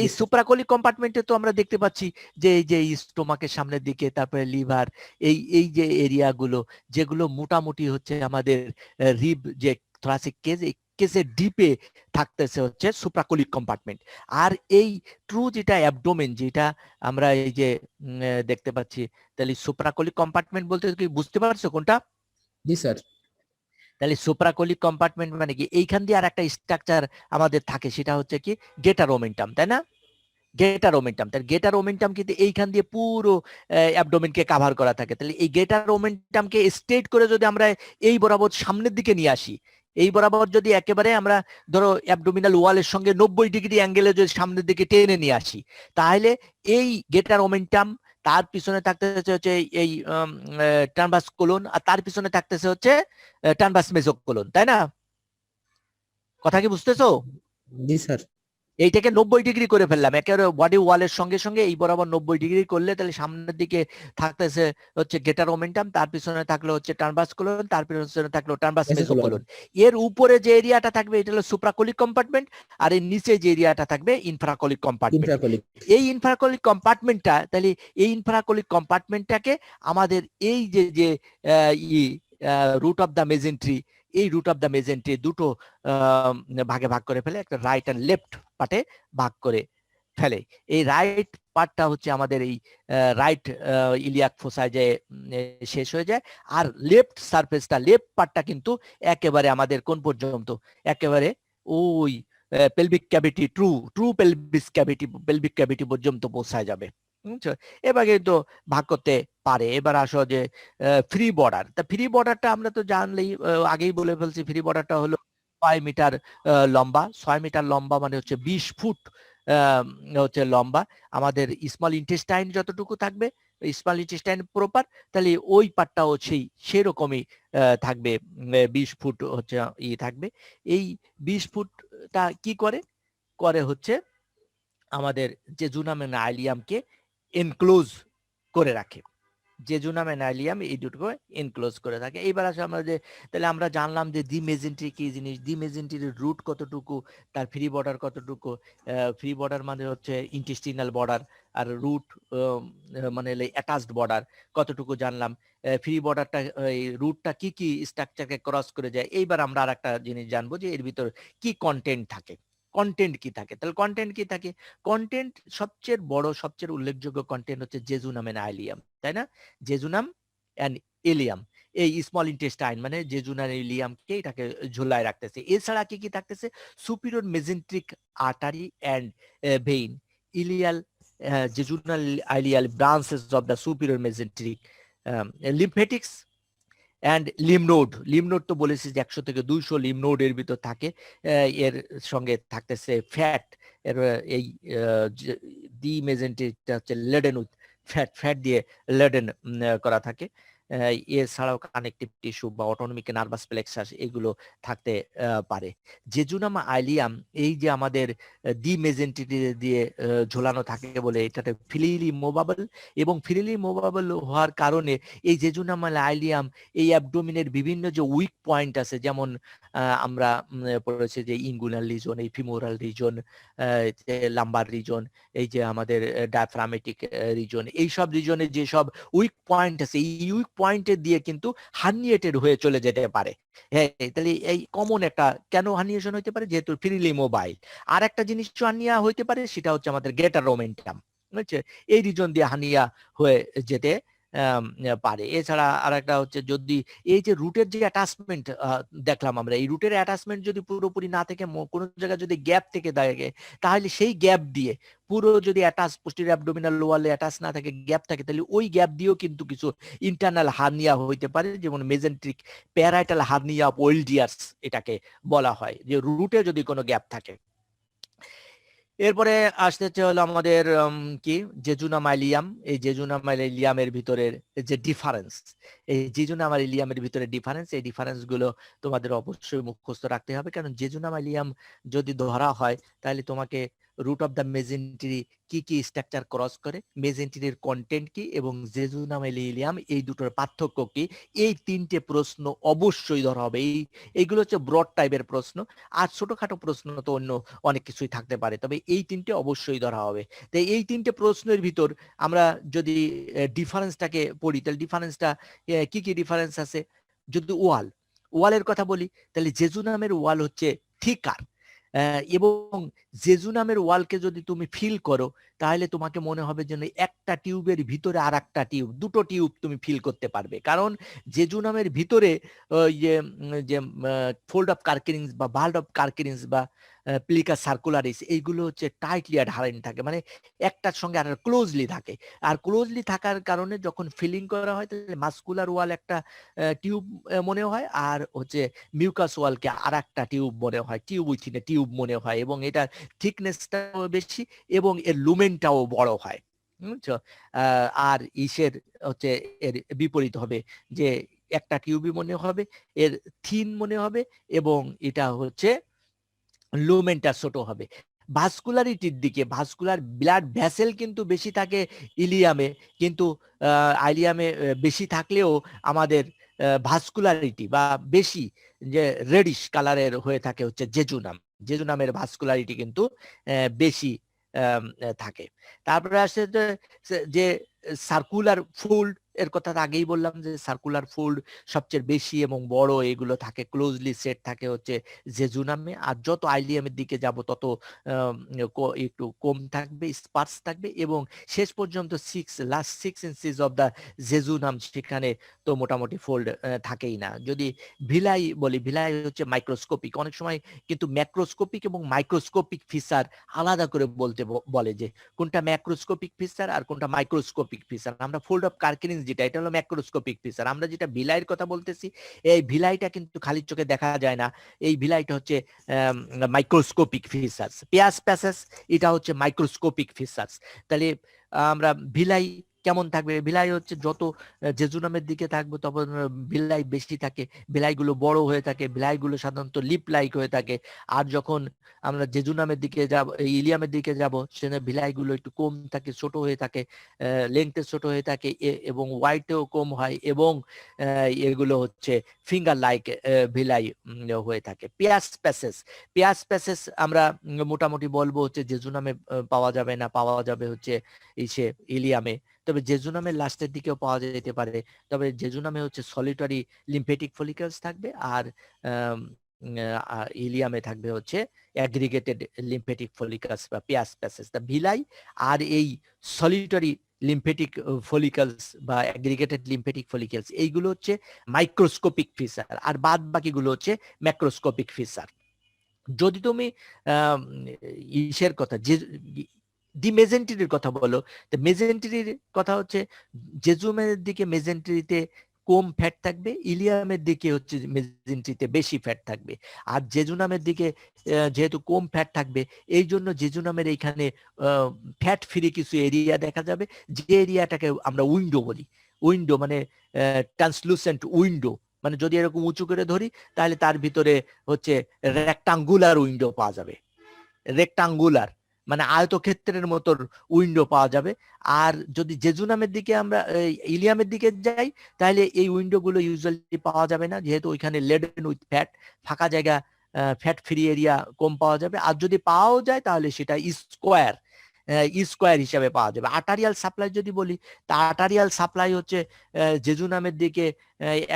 এই সুপ্রাকোলিক কম্পার্টমেন্টে তো আমরা দেখতে পাচ্ছি যে এই যে স্টোমাকের সামনের দিকে, তারপরে লিভার, এই যে এরিয়াগুলো যেগুলো মোটামুটি হচ্ছে আমাদের রিব যে থোরাসিক কেজ, এই কেজের ডিপে থাকতেছে হচ্ছে সুপ্রাকোলিক কম্পার্টমেন্ট। আর এই ট্রু যেটা অ্যাবডোমেন, যেটা আমরা এই যে দেখতে পাচ্ছি, তাহলে সুপ্রাকোলিক কম্পার্টমেন্ট বলতে কি বুঝতে পারছো কোনটা? জি স্যার, তাহলে সুপ্রাকলিক কম্পার্টমেন্ট মানে কি, এইখান দিয়ে আর একটা স্ট্রাকচার আমাদের থাকে, সেটা হচ্ছে কি গেটার ওমেন্টাম, তাই না? গেটার ওমেন্টাম, তাহলে গেটার ওমেন্টাম কিন্তু এইখান দিয়ে পুরো অ্যাবডোমেনকে কাভার করা থাকে। তাহলে এই গেটার ওমেন্টামকে স্ট্রেট করে যদি আমরা এই বরাবর সামনের দিকে নিয়ে আসি, এই বরাবর যদি একেবারে আমরা ধরো অ্যাবডোমিনাল ওয়ালের সঙ্গে 90 ডিগ্রি অ্যাঙ্গেলে যদি সামনের দিকে টেনে নিয়ে আসি, তাহলে এই গেটার ওমেন্টাম, তার পিছনে থাকতেছে হচ্ছে এই ট্রানভার্স কোলন, আর তার পিছনে থাকতেছে হচ্ছে ট্রানভার্স মেসোকোলন, তাই না? কথা কি বুঝতেছো? জি স্যার। এইটাকে 90 ডিগ্রি করে ফেললাম একেবারে বডি ওয়ালের সঙ্গে সঙ্গে, এই বরাবর 90 ডিগ্রি করলে তাহলে সামনের দিকে থাকতেছে হচ্ছে গেটার ওমেন্টাম, তার পিছনে থাকলো হচ্ছে ট্রানভার্স কোলন, তার পিছনে থাকলো ট্রানভার্স মেসোকোলন। এর উপরে যে এরিয়াটা থাকবে এটা হলো সুপ্রাকলিক কম্পার্টমেন্ট, আর এর নিচে যে এরিয়াটা থাকবে ইনফ্রাকলিক কম্পার্টমেন্ট। ইন্ট্রাকলিক। এই ইনফ্রাকলিক কম্পার্টমেন্টটা, তাহলে এই ইনফ্রাকলিক কম্পার্টমেন্টটাকে আমাদের এই যে রুট অফ দ্য মেজেন্ট্রি, এই রুট অফ দ্য মেজেন্ট্রি দুটো ভাগে ভাগ করে ফেলে, একটা রাইট এন্ড লেফট পার্টে ভাগ করে ফেলে। এই রাইট পার্টটা হচ্ছে আমাদের এই রাইট ইলিয়াক ফোসায় যে শেষ হয়ে যায়, আর লেফট সারফেসটা, লেফট পার্টটা কিন্তু একেবারে আমাদের কোন পর্যন্ত, একেবারে ওই pelvic cavity, true pelvic cavity পর্যন্ত পৌঁছায় যাবে। বুঝছো? এবার কিন্তু ভাগ করতে পারে। এবার আসো যে ফ্রি বর্ডার, তা ফ্রি বর্ডারটা আমরা তো জানলেই, আগেই বলে ফেলছি, ফ্রি বর্ডারটা হলো 6 মিটার লম্বা। 6 মিটার লম্বা মানে হচ্ছে 20 ফুট হচ্ছে লম্বা। আমাদের স্মল ইন্টেস্টাইন যতটুকু থাকবে, স্মল ইন্টেস্টাইন প্রপার, তাহলে ওই পার্টটাও সেরকমই থাকবে, 20 ফুট হচ্ছে থাকবে। এই 20 ফুটটা কি করে করে হচ্ছে আমাদের জেজুনাম এন্ড আইলিয়ামকে এনক্লোজ করে রাখে। জেজুনাম এন্ড আইলিয়াম এই দুটো এনক্লোজ করে থাকে। এইবার আসলে আমরা তাহলে আমরা জানলাম যে দি মেজেন্ট্রি কি জিনিস, দি মেজেন্ট্রির রুট কতটুকু, তার ফ্রি বর্ডার কতটুকু। ফ্রি বর্ডার মানে হচ্ছে ইন্টেস্টিনাল বর্ডার, আর রুট মানে অ্যাটাচড বর্ডার কতটুকু জানলাম। ফ্রি বর্ডারটা, এই রুটটা কি কি স্ট্রাকচারকে ক্রস করে যায়। এইবার আমরা আর একটা জিনিস জানবো যে এর ভিতর কি কন্টেন্ট থাকে। কন্টেন্ট কি থাকে, তাহলে কন্টেন্ট কি থাকে? কন্টেন্ট সবচেয়ে বড়, সবচেয়ে উল্লেখযোগ্য কন্টেন্ট হচ্ছে জেজুনাম এন্ড আইলিয়াম, তাই না? জেজুনাম অ্যান্ড ইলিয়াম, এই স্মল ইন্টেস্টাইন মানে জেজুনাম ইলিয়ামকে এটাকে ঝুলায় রাখতেছে। এছাড়া কি কি থাকতেছে? Superior mesenteric artery and vein, ileal jejunal ileal branches of the superior mesenteric lymphatics and lymph node. Lymph node তো বলেছি যে 100 থেকে 200 লিমনোড এর ভিতর থাকে। এর সঙ্গে থাকতেছে ফ্যাট, এর এই ডি মেজেন্ট্রিকটা হচ্ছে লেডেন উইথ ফ্যাট, ফ্যাট দিয়ে লেডেন করা থাকে। এছাড়াও কানেকটিভ টিস্যু বা অটোনমিক নার্ভাস প্লেক্সাস এগুলো থাকতে পারে। জেজুনাম আইলিয়াম এই যে আমাদের ডি মেজেন্ট্রি দিয়ে ঝোলানো থাকে বলে এটাতে ফ্রিলি মুভেবল, এবং ফ্রিলি মুভেবল হওয়ার কারণে এই জেজুনাম আইলিয়াম এই অ্যাবডোমিনের বিভিন্ন যে উইক পয়েন্ট আছে, যেমন আমরা পড়েছি যে ইনগুনাল রিজন, এই ফিমোরাল রিজন, লাম্বার রিজন, এই যে আমাদের ডায়াফ্রামেটিক রিজন, এইসব রিজনে যেসব উইক পয়েন্ট আছে, এই উইক পয়েন্টে দিয়ে কিন্তু হার্নিয়েটেড হয়ে চলে যেতে পারে। হ্যাঁ, তাহলে এই কমন একটা কেন হার্নিয়েশন হইতে পারে, যেহেতু ফ্রিলি মোবাইল। আর একটা জিনিস হার্নিয়া হইতে পারে, সেটা হচ্ছে আমাদের গেটার ওমেন্টাম, বুঝছে? এই রিজন দিয়ে হার্নিয়া হয়ে যেতে পারে। এছাড়া আর একটা হচ্ছে যদি এই যে রুটের যে অ্যাটাচমেন্ট দেখলাম আমরা, এই রুটের অ্যাটাচমেন্ট যদি পুরোপুরি না থেকে কোনো জায়গায় যদি গ্যাপ থেকে থাকে, তাহলে সেই গ্যাপ দিয়ে পুরো যদি অ্যাটাচ পোস্টেরিয়র অ্যাবডোমিনাল ওয়ালে অ্যাটাচ না থাকে, গ্যাপ থাকে, তাহলে ওই গ্যাপ দিয়েও কিন্তু কিছু ইন্টারনাল হার্নিয়া হইতে পারে, যেমন মেজেন্ট্রিক প্যারাইটাল হার্নিয়া অফ ওয়েলডিয়ার্স এটাকে বলা হয়, যে রুটে যদি কোনো গ্যাপ থাকে। এরপরে আসতেছে হলো আমাদের কি জেজুনাম আইলিয়াম। এই জেজুনাম আইলিয়ামের ভিতরের যে ডিফারেন্স, এই জেজুনাম আইলিয়ামের ভিতরে ডিফারেন্স, এই ডিফারেন্স গুলো তোমাদের অবশ্যই মুখস্থ রাখতে হবে, কারণ জেজুনাম আইলিয়াম যদি ধরা হয় তাহলে তোমাকে রুট অফ দ্য মেজেন্ট্রি কি কি স্ট্রাকচার ক্রস করে, মেজেন্ট্রির কন্টেন্ট কি, এবং জেজুনাম ইলিয়াম এই দুটোর পার্থক্য কি, এই 3টে প্রশ্ন অবশ্যই ধরা হবে। এইগুলো হচ্ছে ব্রড টাইপের প্রশ্ন, আর ছোটখাটো প্রশ্ন তো অন্য অনেক কিছুই থাকতে পারে, তবে এই 3টে অবশ্যই ধরা হবে। তাই এই 3টে প্রশ্নের ভিতর আমরা যদি ডিফারেন্সটাকে পড়ি, তাহলে ডিফারেন্সটা কি কি ডিফারেন্স আছে। যদি ওয়ালের কথা বলি, তাহলে জেজুনামের ওয়াল হচ্ছে থিকার, এবং জেজুনামের ওয়ালকে যদি তুমি ফিল করো তাহলে তোমাকে মনে হবে যেন একটা টিউবের ভিতরে আর একটা টিউব, দুটো টিউব তুমি ফিল করতে পারবে। কারণ জেজুনামের ভিতরে যে ফোল্ড অফ কার্কিরিংস বা বাল্ড অফ কার্কিরিংস বা প্লিকা সার্কুলারিস এইগুলো হচ্ছে টাইটলি অ্যাডহারেন্ট থাকে, মানে একটার সঙ্গে আর ক্লোজলি থাকে। আর ক্লোজলি থাকার কারণে যখন ফিলিং করা হয় তাহলে মাস্কুলার ওয়াল একটা টিউব মনে হয়, আর হচ্ছে মিউকাস ওয়ালকে আর একটা টিউব মনে হয়, টিউব উইথিন এ টিউব মনে হয়, এবং এটার থিকনেসটাও বেশি এবং এর লুমেনটাও বড় হয়। বুঝছো? আর ইসের হচ্ছে এর বিপরীত হবে, যে একটা টিউবই মনে হবে, এর থিন মনে হবে এবং এটা হচ্ছে লুমেনটা ছোট হবে। ভাস্কুলারিটির দিকে, ভাস্কুলার ব্লাড ভ্যাসেল কিন্তু বেশি থাকে ইলিয়ামে, কিন্তু আইলিয়ামে বেশি থাকলেও আমাদের ভাস্কুলারিটি বা বেশি যে রেডিশ কালারের হয়ে থাকে হচ্ছে জেজুনাম। জেজুনামের ভাস্কুলারিটি কিন্তু বেশি থাকে। তারপরে আসে যে সার্কুলার ফোল্ড এর কথা আগেই বললাম, যে সার্কুলার ফোল্ড সবচেয়ে বেশি এবং বড় এগুলো থাকে, ক্লোজলি সেট থাকে হচ্ছে জেজুনামে। আর যত আইলিয়ামের দিকে যাব তত একটু কম থাকবে, স্পার্স থাকবে, এবং শেষ পর্যন্ত last 6 inches of the jejunum সেখানে তো মোটামুটি ফোল্ড থাকেই না। যদি ভিলাই বলি, ভিলাই হচ্ছে মাইক্রোস্কোপিক, অনেক সময় কিন্তু ম্যাক্রোস্কোপিক এবং মাইক্রোস্কোপিক ফিচার আলাদা করে বলে যে কোনটা ম্যাক্রোস্কোপিক ফিচার আর কোনটা মাইক্রোস্কোপিক ফিচার। আমরা ফোল্ড অফ কার্কিরিংস যেটা, এটা হলো ম্যাক্রোস্কোপিক ফিচার। আমরা যেটা ভিলাইয়ের কথা বলতেছি, এই ভিলাইটা কিন্তু খালি চোখে দেখা যায় না, এই ভিলাইটা হচ্ছে মাইক্রোস্কোপিক ফিচার্স। পেয়াস প্যাসেস এটা হচ্ছে মাইক্রোস্কোপিক ফিচার্স। তাহলে আমরা ভিলাই কেমন থাকবে, ভিলাই হচ্ছে যত জেজুনামের দিকে থাকবে তখন ভিলাই বেশি থাকে, ভিলাইগুলো বড় হয়ে থাকে, ভিলাইগুলো সাধারণত লিপ লাইক হয়ে থাকে। আর যখন আমরা জেজুনামের দিকে যাব, ইলিয়ামের দিকে যাব, সেখানে ভিলাইগুলো একটু কম থাকে, ছোট হয়ে থাকে, লেংথে ছোট হয়ে থাকে এবং ওয়াইটেও কম হয়, এবং এগুলো হচ্ছে ফিঙ্গার লাইক ভিলাই হয়ে থাকে। পেয়াস প্যাসেস, পেয়াস প্যাসেস আমরা মোটামুটি বলবো হচ্ছে জেজুনামে পাওয়া যাবে না, পাওয়া যাবে হচ্ছে ইসে ইলিয়ামে, তবে জেজুনামের লাস্টের দিকেও পাওয়া যেতে পারে। তবে জেজুনামে হচ্ছে সলিটারি লিম্ফেটিক ফলিকলস থাকবে, আর ইলিয়ামে থাকবে হচ্ছে অ্যাগ্রিগেটেড লিম্ফেটিক ফলিকলস বা পেয়াস প্যাসেস। তা ভিলাই আর এই সলিটারি লিম্ফেটিক ফলিকলস বা অ্যাগ্রিগেটেড লিম্ফেটিক ফলিকলস এইগুলো হচ্ছে মাইক্রোস্কোপিক ফিচার, আর বাদ বাকিগুলো হচ্ছে ম্যাক্রোস্কোপিক ফিচার। যদি তুমি ইসের কথা, যে দি মেজেন্ট্রির কথা বলো, তো মেজেন্ট্রির কথা হচ্ছে জেজুমের দিকে মেজেন্ট্রিতে কম ফ্যাট থাকবে, ইলিয়ামের দিকে হচ্ছে মেজেন্ট্রিতে বেশি ফ্যাট থাকবে। আর জেজুনামের দিকে যেহেতু কম ফ্যাট থাকবে, এই জন্য জেজুনামের এইখানে ফ্যাট ফ্রি কিছু এরিয়া দেখা যাবে, যে এরিয়াটাকে আমরা উইন্ডো বলি। উইন্ডো মানে ট্রান্সলুসেন্ট উইন্ডো, মানে যদি এরকম উঁচু করে ধরি তাহলে তার ভিতরে হচ্ছে রেক্টাঙ্গুলার উইন্ডো পাওয়া যাবে। রেক্টাঙ্গুলার মানে আয়তক্ষেত্রের মতো উইন্ডো পাওয়া যাবে। আর যদি জেজুনামের দিকে আমরা ইলিয়ামের দিকে যাই তাহলে এই উইন্ডোগুলো ইউজুয়ালি পাওয়া যাবে না, যেহেতু ওইখানে লেডেন উইথ ফ্যাট, ফাঁকা জায়গা, ফ্যাট ফ্রি এরিয়া কম পাওয়া যাবে। আর যদি পাওয়াও যায় তাহলে সেটা স্কোয়ার স্কোয়ার হিসাবে পাওয়া যাবে। আর্টারিয়াল সাপ্লাই যদি বলি, তা আর্টারিয়াল সাপ্লাই হচ্ছে জেজুনামের দিকে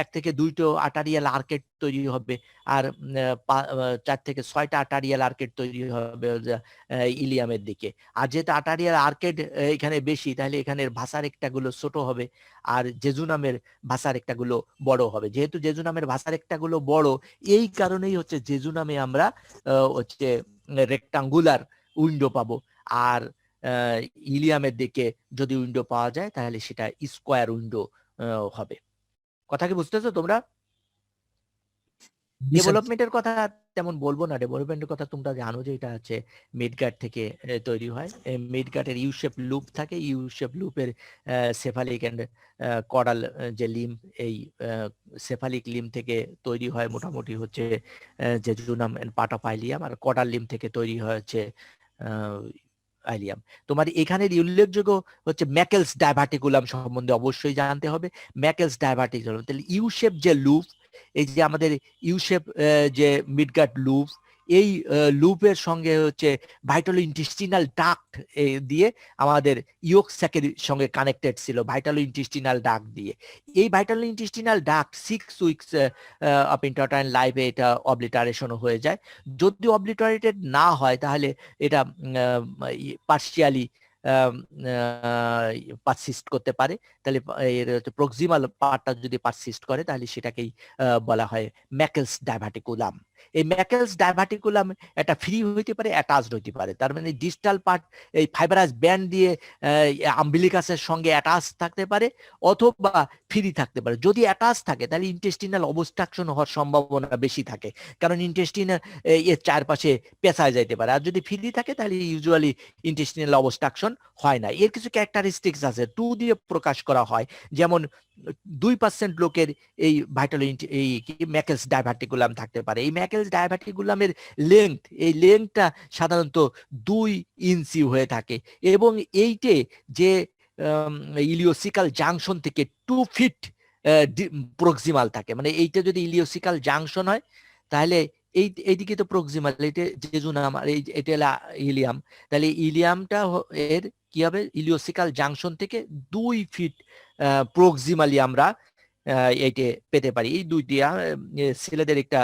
1 থেকে 2টো আর্টারিয়াল আর্কেট তৈরি হবে, আর 4 থেকে 6টা আর্টারিয়াল আর্কেট তৈরি হবে ইলিয়ামের দিকে। আর যেহেতু আর্টারিয়াল আর্কেট এখানে বেশি, তাহলে এখানের ভাষার একটাগুলো ছোট হবে আর জেজুনামের ভাষার একটাগুলো বড় হবে। যেহেতু জেজুনামের ভাষার একটাগুলো বড়, এই কারণেই হচ্ছে জেজুনামে আমরা হচ্ছে রেক্টাঙ্গুলার উইন্ডো পাবো, আর ইলিয়ামের দিকে যদি উইন্ডো পাওয়া যায় তাহলে সেটা স্কোয়ার উইন্ডো হবে। কথা কি বুঝতেছো তোমরা? ডেভেলপমেন্টের কথা তেমন বলবো না, ডেভেলপমেন্টের কথা তোমরা জানো যে এটা হচ্ছে মিডগার্ড থেকে তৈরি হয়। মিডগার্ডের ইউ শেপ লুপ থাকে, ইউ শেপ লুপের সেফালিক এন্ড কডাল যে লিম, এই সেফালিক লিম থেকে তৈরি হয় মোটামুটি হচ্ছে jejunum end part of ileum, আর কডাল লিম থেকে তৈরি হয় হচ্ছে আইলিয়াম। তোমার এখানের উল্লেখযোগ্য হচ্ছে ম্যাকেলস ডাইভার্টিকুলাম সম্বন্ধে অবশ্যই জানতে হবে। ম্যাকেলস ডাইভার্টিকুলাম, তাহলে ইউ শেপ যে লুপ, এই যে আমাদের ইউ শেপ যে মিডগার্ড লুপ, এই লুপের সঙ্গে হচ্ছে ভাইটালো ইন্টেস্টিনাল ডাক্ট দিয়ে আমাদের ইয়ক স্যাকের সঙ্গে কানেক্টেড ছিল, ভাইটালো ইন্টেস্টিনাল ডাক্ট দিয়ে। এই ভাইটালো ইন্টেস্টিনাল ডাক্ট 6 উইকস অফ ইন্টারটাইন লাইফে এটা অবলিটারেশন হয়ে যায়। যদি অবলিটারেটেড না হয় তাহলে এটা পার্শিয়ালি পারসিস্ট করতে পারে। তাহলে এর প্রক্সিমাল পার্টটা যদি পারসিস্ট করে তাহলে সেটাকেই বলা হয় ম্যাকেলস ডাইভার্টিকুলাম। এই ম্যাকেলস ডাইভার্টিকুলাম এটা ফ্রি হইতে পারে, অ্যাটাচড হইতে পারে। তার মানে ডিস্টাল পার্ট এই ফাইবারাস ব্যান্ড দিয়ে আম্বিলিকাসের সঙ্গে অ্যাটাচ থাকতে পারে অথবা ফ্রি থাকতে পারে। যদি অ্যাটাচ থাকে তাহলে ইন্টেস্টিনাল অবস্ট্রাকশন হওয়ার সম্ভাবনা বেশি থাকে, কারণ ইন্টেস্টিনাল এর চারপাশে পেঁচায় যাইতে পারে। আর যদি ফ্রি থাকে তাহলে ইউজুয়ালি ইন্টেস্টিনাল অবস্ট্রাকশন হয় না। এর কিছু ক্যারেক্টারিস্টিক্স আছে, 2 দিয়ে প্রকাশ করা হয়। যেমন 2% লোকের এই এই ম্যাকেলস ডাইভার্টিকুলাম থাকতে পারে। এই ম্যাকেলস ডাইভার্টিকুলামের লেংথ, এই লেংথটা সাধারণত 2 ইঞ্চি হয়ে থাকে এবং এইটে যে ইলিওসিকাল জাংশন থেকে 2 ফিট প্রক্সিমাল থাকে। মানে এইটা যদি ইলিওসিকাল জাংশন হয় তাহলে এইদিকে তো প্রক্সিমাল, এটা জেজুনাম আর এটা হলো ইলিয়াম। তাহলে ইলিয়ামটা এর কি হবে, ইলিওসিকাল জাংশন থেকে 2 ফিট প্রক্সিমালি আমরা এইটা পেতে পারি। এই দুইটি ছেলেদের একটা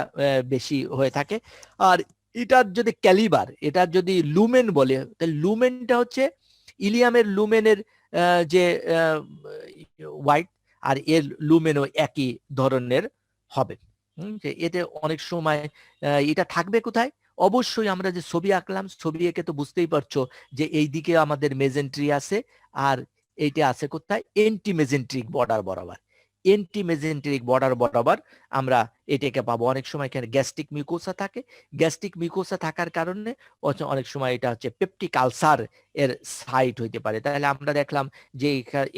বেশি হয়ে থাকে। আর এটার যদি ক্যালিবার, এটার যদি লুমেন বলে, তাহলে লুমেনটা হচ্ছে ইলিয়ামের লুমেনের যে হোয়াইট আর এর লুমেনও একই ধরনের হবে। এতে অনেক সময় এটা থাকবে কোথায়, অবশ্যই আমরা যে ছবি আঁকলাম, ছবি এঁকে তো বুঝতেই পারছো যে এই দিকে আমাদের মেজেন্ট্রি আছে আর এইটা আছে কোথায়, এন্টি মেজেন্ট্রিক বর্ডার বরাবর। এন্টি মেজেন্ট্রিক বর্ডার বরাবর আমরা এটাকে পাবো। অনেক সময় এখানে গ্যাস্ট্রিক মিউকোসা থাকে, গ্যাস্ট্রিক মিউকোসা থাকার কারণে অনেক সময় এটা হচ্ছে পেপটিক আলসার এর সাইট হইতে পারে। তাহলে আমরা দেখলাম যে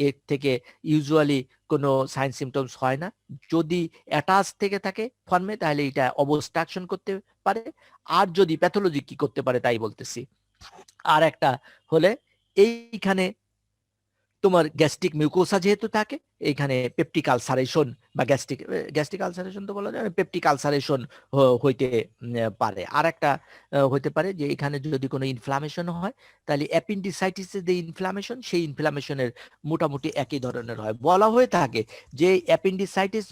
এর থেকে ইউজুয়ালি কোনো সাইন সিমটমস হয় না। যদি অ্যাটাচ থেকে থাকে ফর্মে তাহলে এটা অবস্ট্রাকশন করতে পারে। আর যদি প্যাথোলজি কি করতে পারে তাই বলতেছি। আর একটা হলে এইখানে তোমার গ্যাস্ট্রিক মিউকোসা যেহেতু থাকে, এইখানে পেপটিক আলসারেশন বা গ্যাস্ট্রিক আলসারেশন তো বলা যায়, পেপটিক আলসারেশন হইতে পারে। আর একটা হইতে পারে যে এখানে যদি কোনো ইনফ্লামেশন হয় তাহলে অ্যাপেন্ডিসাইটিসের যে ইনফ্লামেশন, সেই ইনফ্লামেশনের মোটামুটি একই ধরনের হয়। বলা হয়ে থাকে যে অ্যাপেন্ডিসাইটিস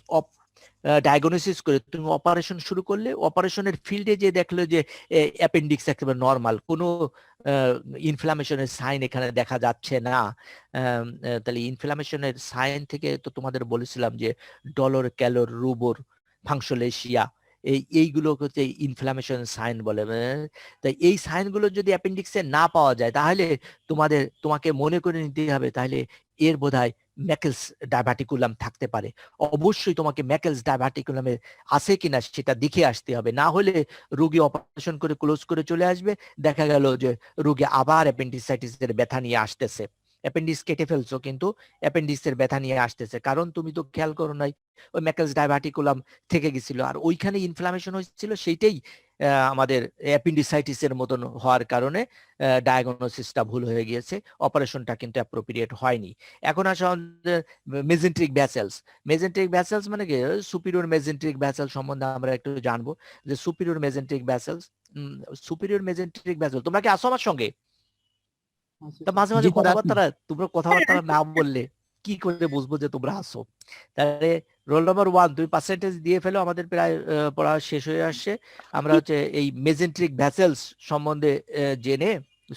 ডায়াগনোসিস করে তুমি অপারেশন শুরু করলে, অপারেশনের ফিল্ডে যে দেখলো যে অ্যাপেন্ডিক্স একেবারে নর্মাল, কোনো ইনফ্লামেশনের সাইন এখানে দেখা যাচ্ছে না, তাহলে ইনফ্লামেশনের সাইন থেকে তো তোমাদের বলেছিলাম যে ডলর, ক্যালোর, রুবোর, ফাংশোলেশিয়া, এইগুলো হচ্ছে ইনফ্লামেশন সাইন বলে। তাই এই সাইনগুলো যদি অ্যাপেন্ডিক্সে না পাওয়া যায় তাহলে তোমাকে মনে করে নিতে হবে তাহলে এর বোধহয় ম্যাকেলস ডাইভার্টিকুলাম থাকতে পারে। অবশ্যই তোমাকে ম্যাকেলস ডাইভার্টিকুলামে আছে কিনা সেটা দেখে আসতে হবে, না হলে রোগী অপারেশন করে ক্লোজ করে চলে আসবে, দেখা গেল যে রোগী আবার অ্যাপেন্ডিসাইটিসের ব্যথা নিয়ে আসতেছে। অ্যাপেন্ডিক্স কেটে ফেলছো কিন্তু অ্যাপেন্ডিক্সের ব্যথা নিয়ে আসতেছে, কারণ তুমি তো খেয়াল করো নাই, ওই ম্যাকেলস ডাইভার্টিকুলাম থেকে গেছিল আর ওইখানে ইনফ্লামেশন হয়েছিল, সেইটাই আমাদের অ্যাপেন্ডিসাইটিসের মতন হওয়ার কারণে ডায়াগনোসিসটা ভুল হয়ে গিয়েছে, অপারেশনটা কিন্তু অ্যাপ্রোপ্রিয়েট হয়নি। এখন আসা মেজেন্ট্রিক ভ্যাসেলস। মেজেন্ট্রিক ভ্যাসেলস মানে কি, সুপিরিয়র মেজেন্ট্রিক ভ্যাসেল সম্বন্ধে আমরা একটু জানবো যে সুপিরিয়র মেজেন্ট্রিক ভ্যাসেলস, সুপিরিয়র মেজেন্ট্রিক ভ্যাসেল, তোমরা কি আসো আমার সঙ্গে? তা মাঝে মাঝে তোমরা কথাবার্তা না বললে কি করে বুঝবো যে তোমরা আসো? তাহলে রোল নাম্বার 1 তুমি পার্সেন্টেজ দিয়ে ফেলো, আমাদের প্রায় পড়া শেষ হয়ে আসছে। আমরা হচ্ছে এই মেজেন্ট্রিক ভ্যাসেলস সম্বন্ধে জেনে,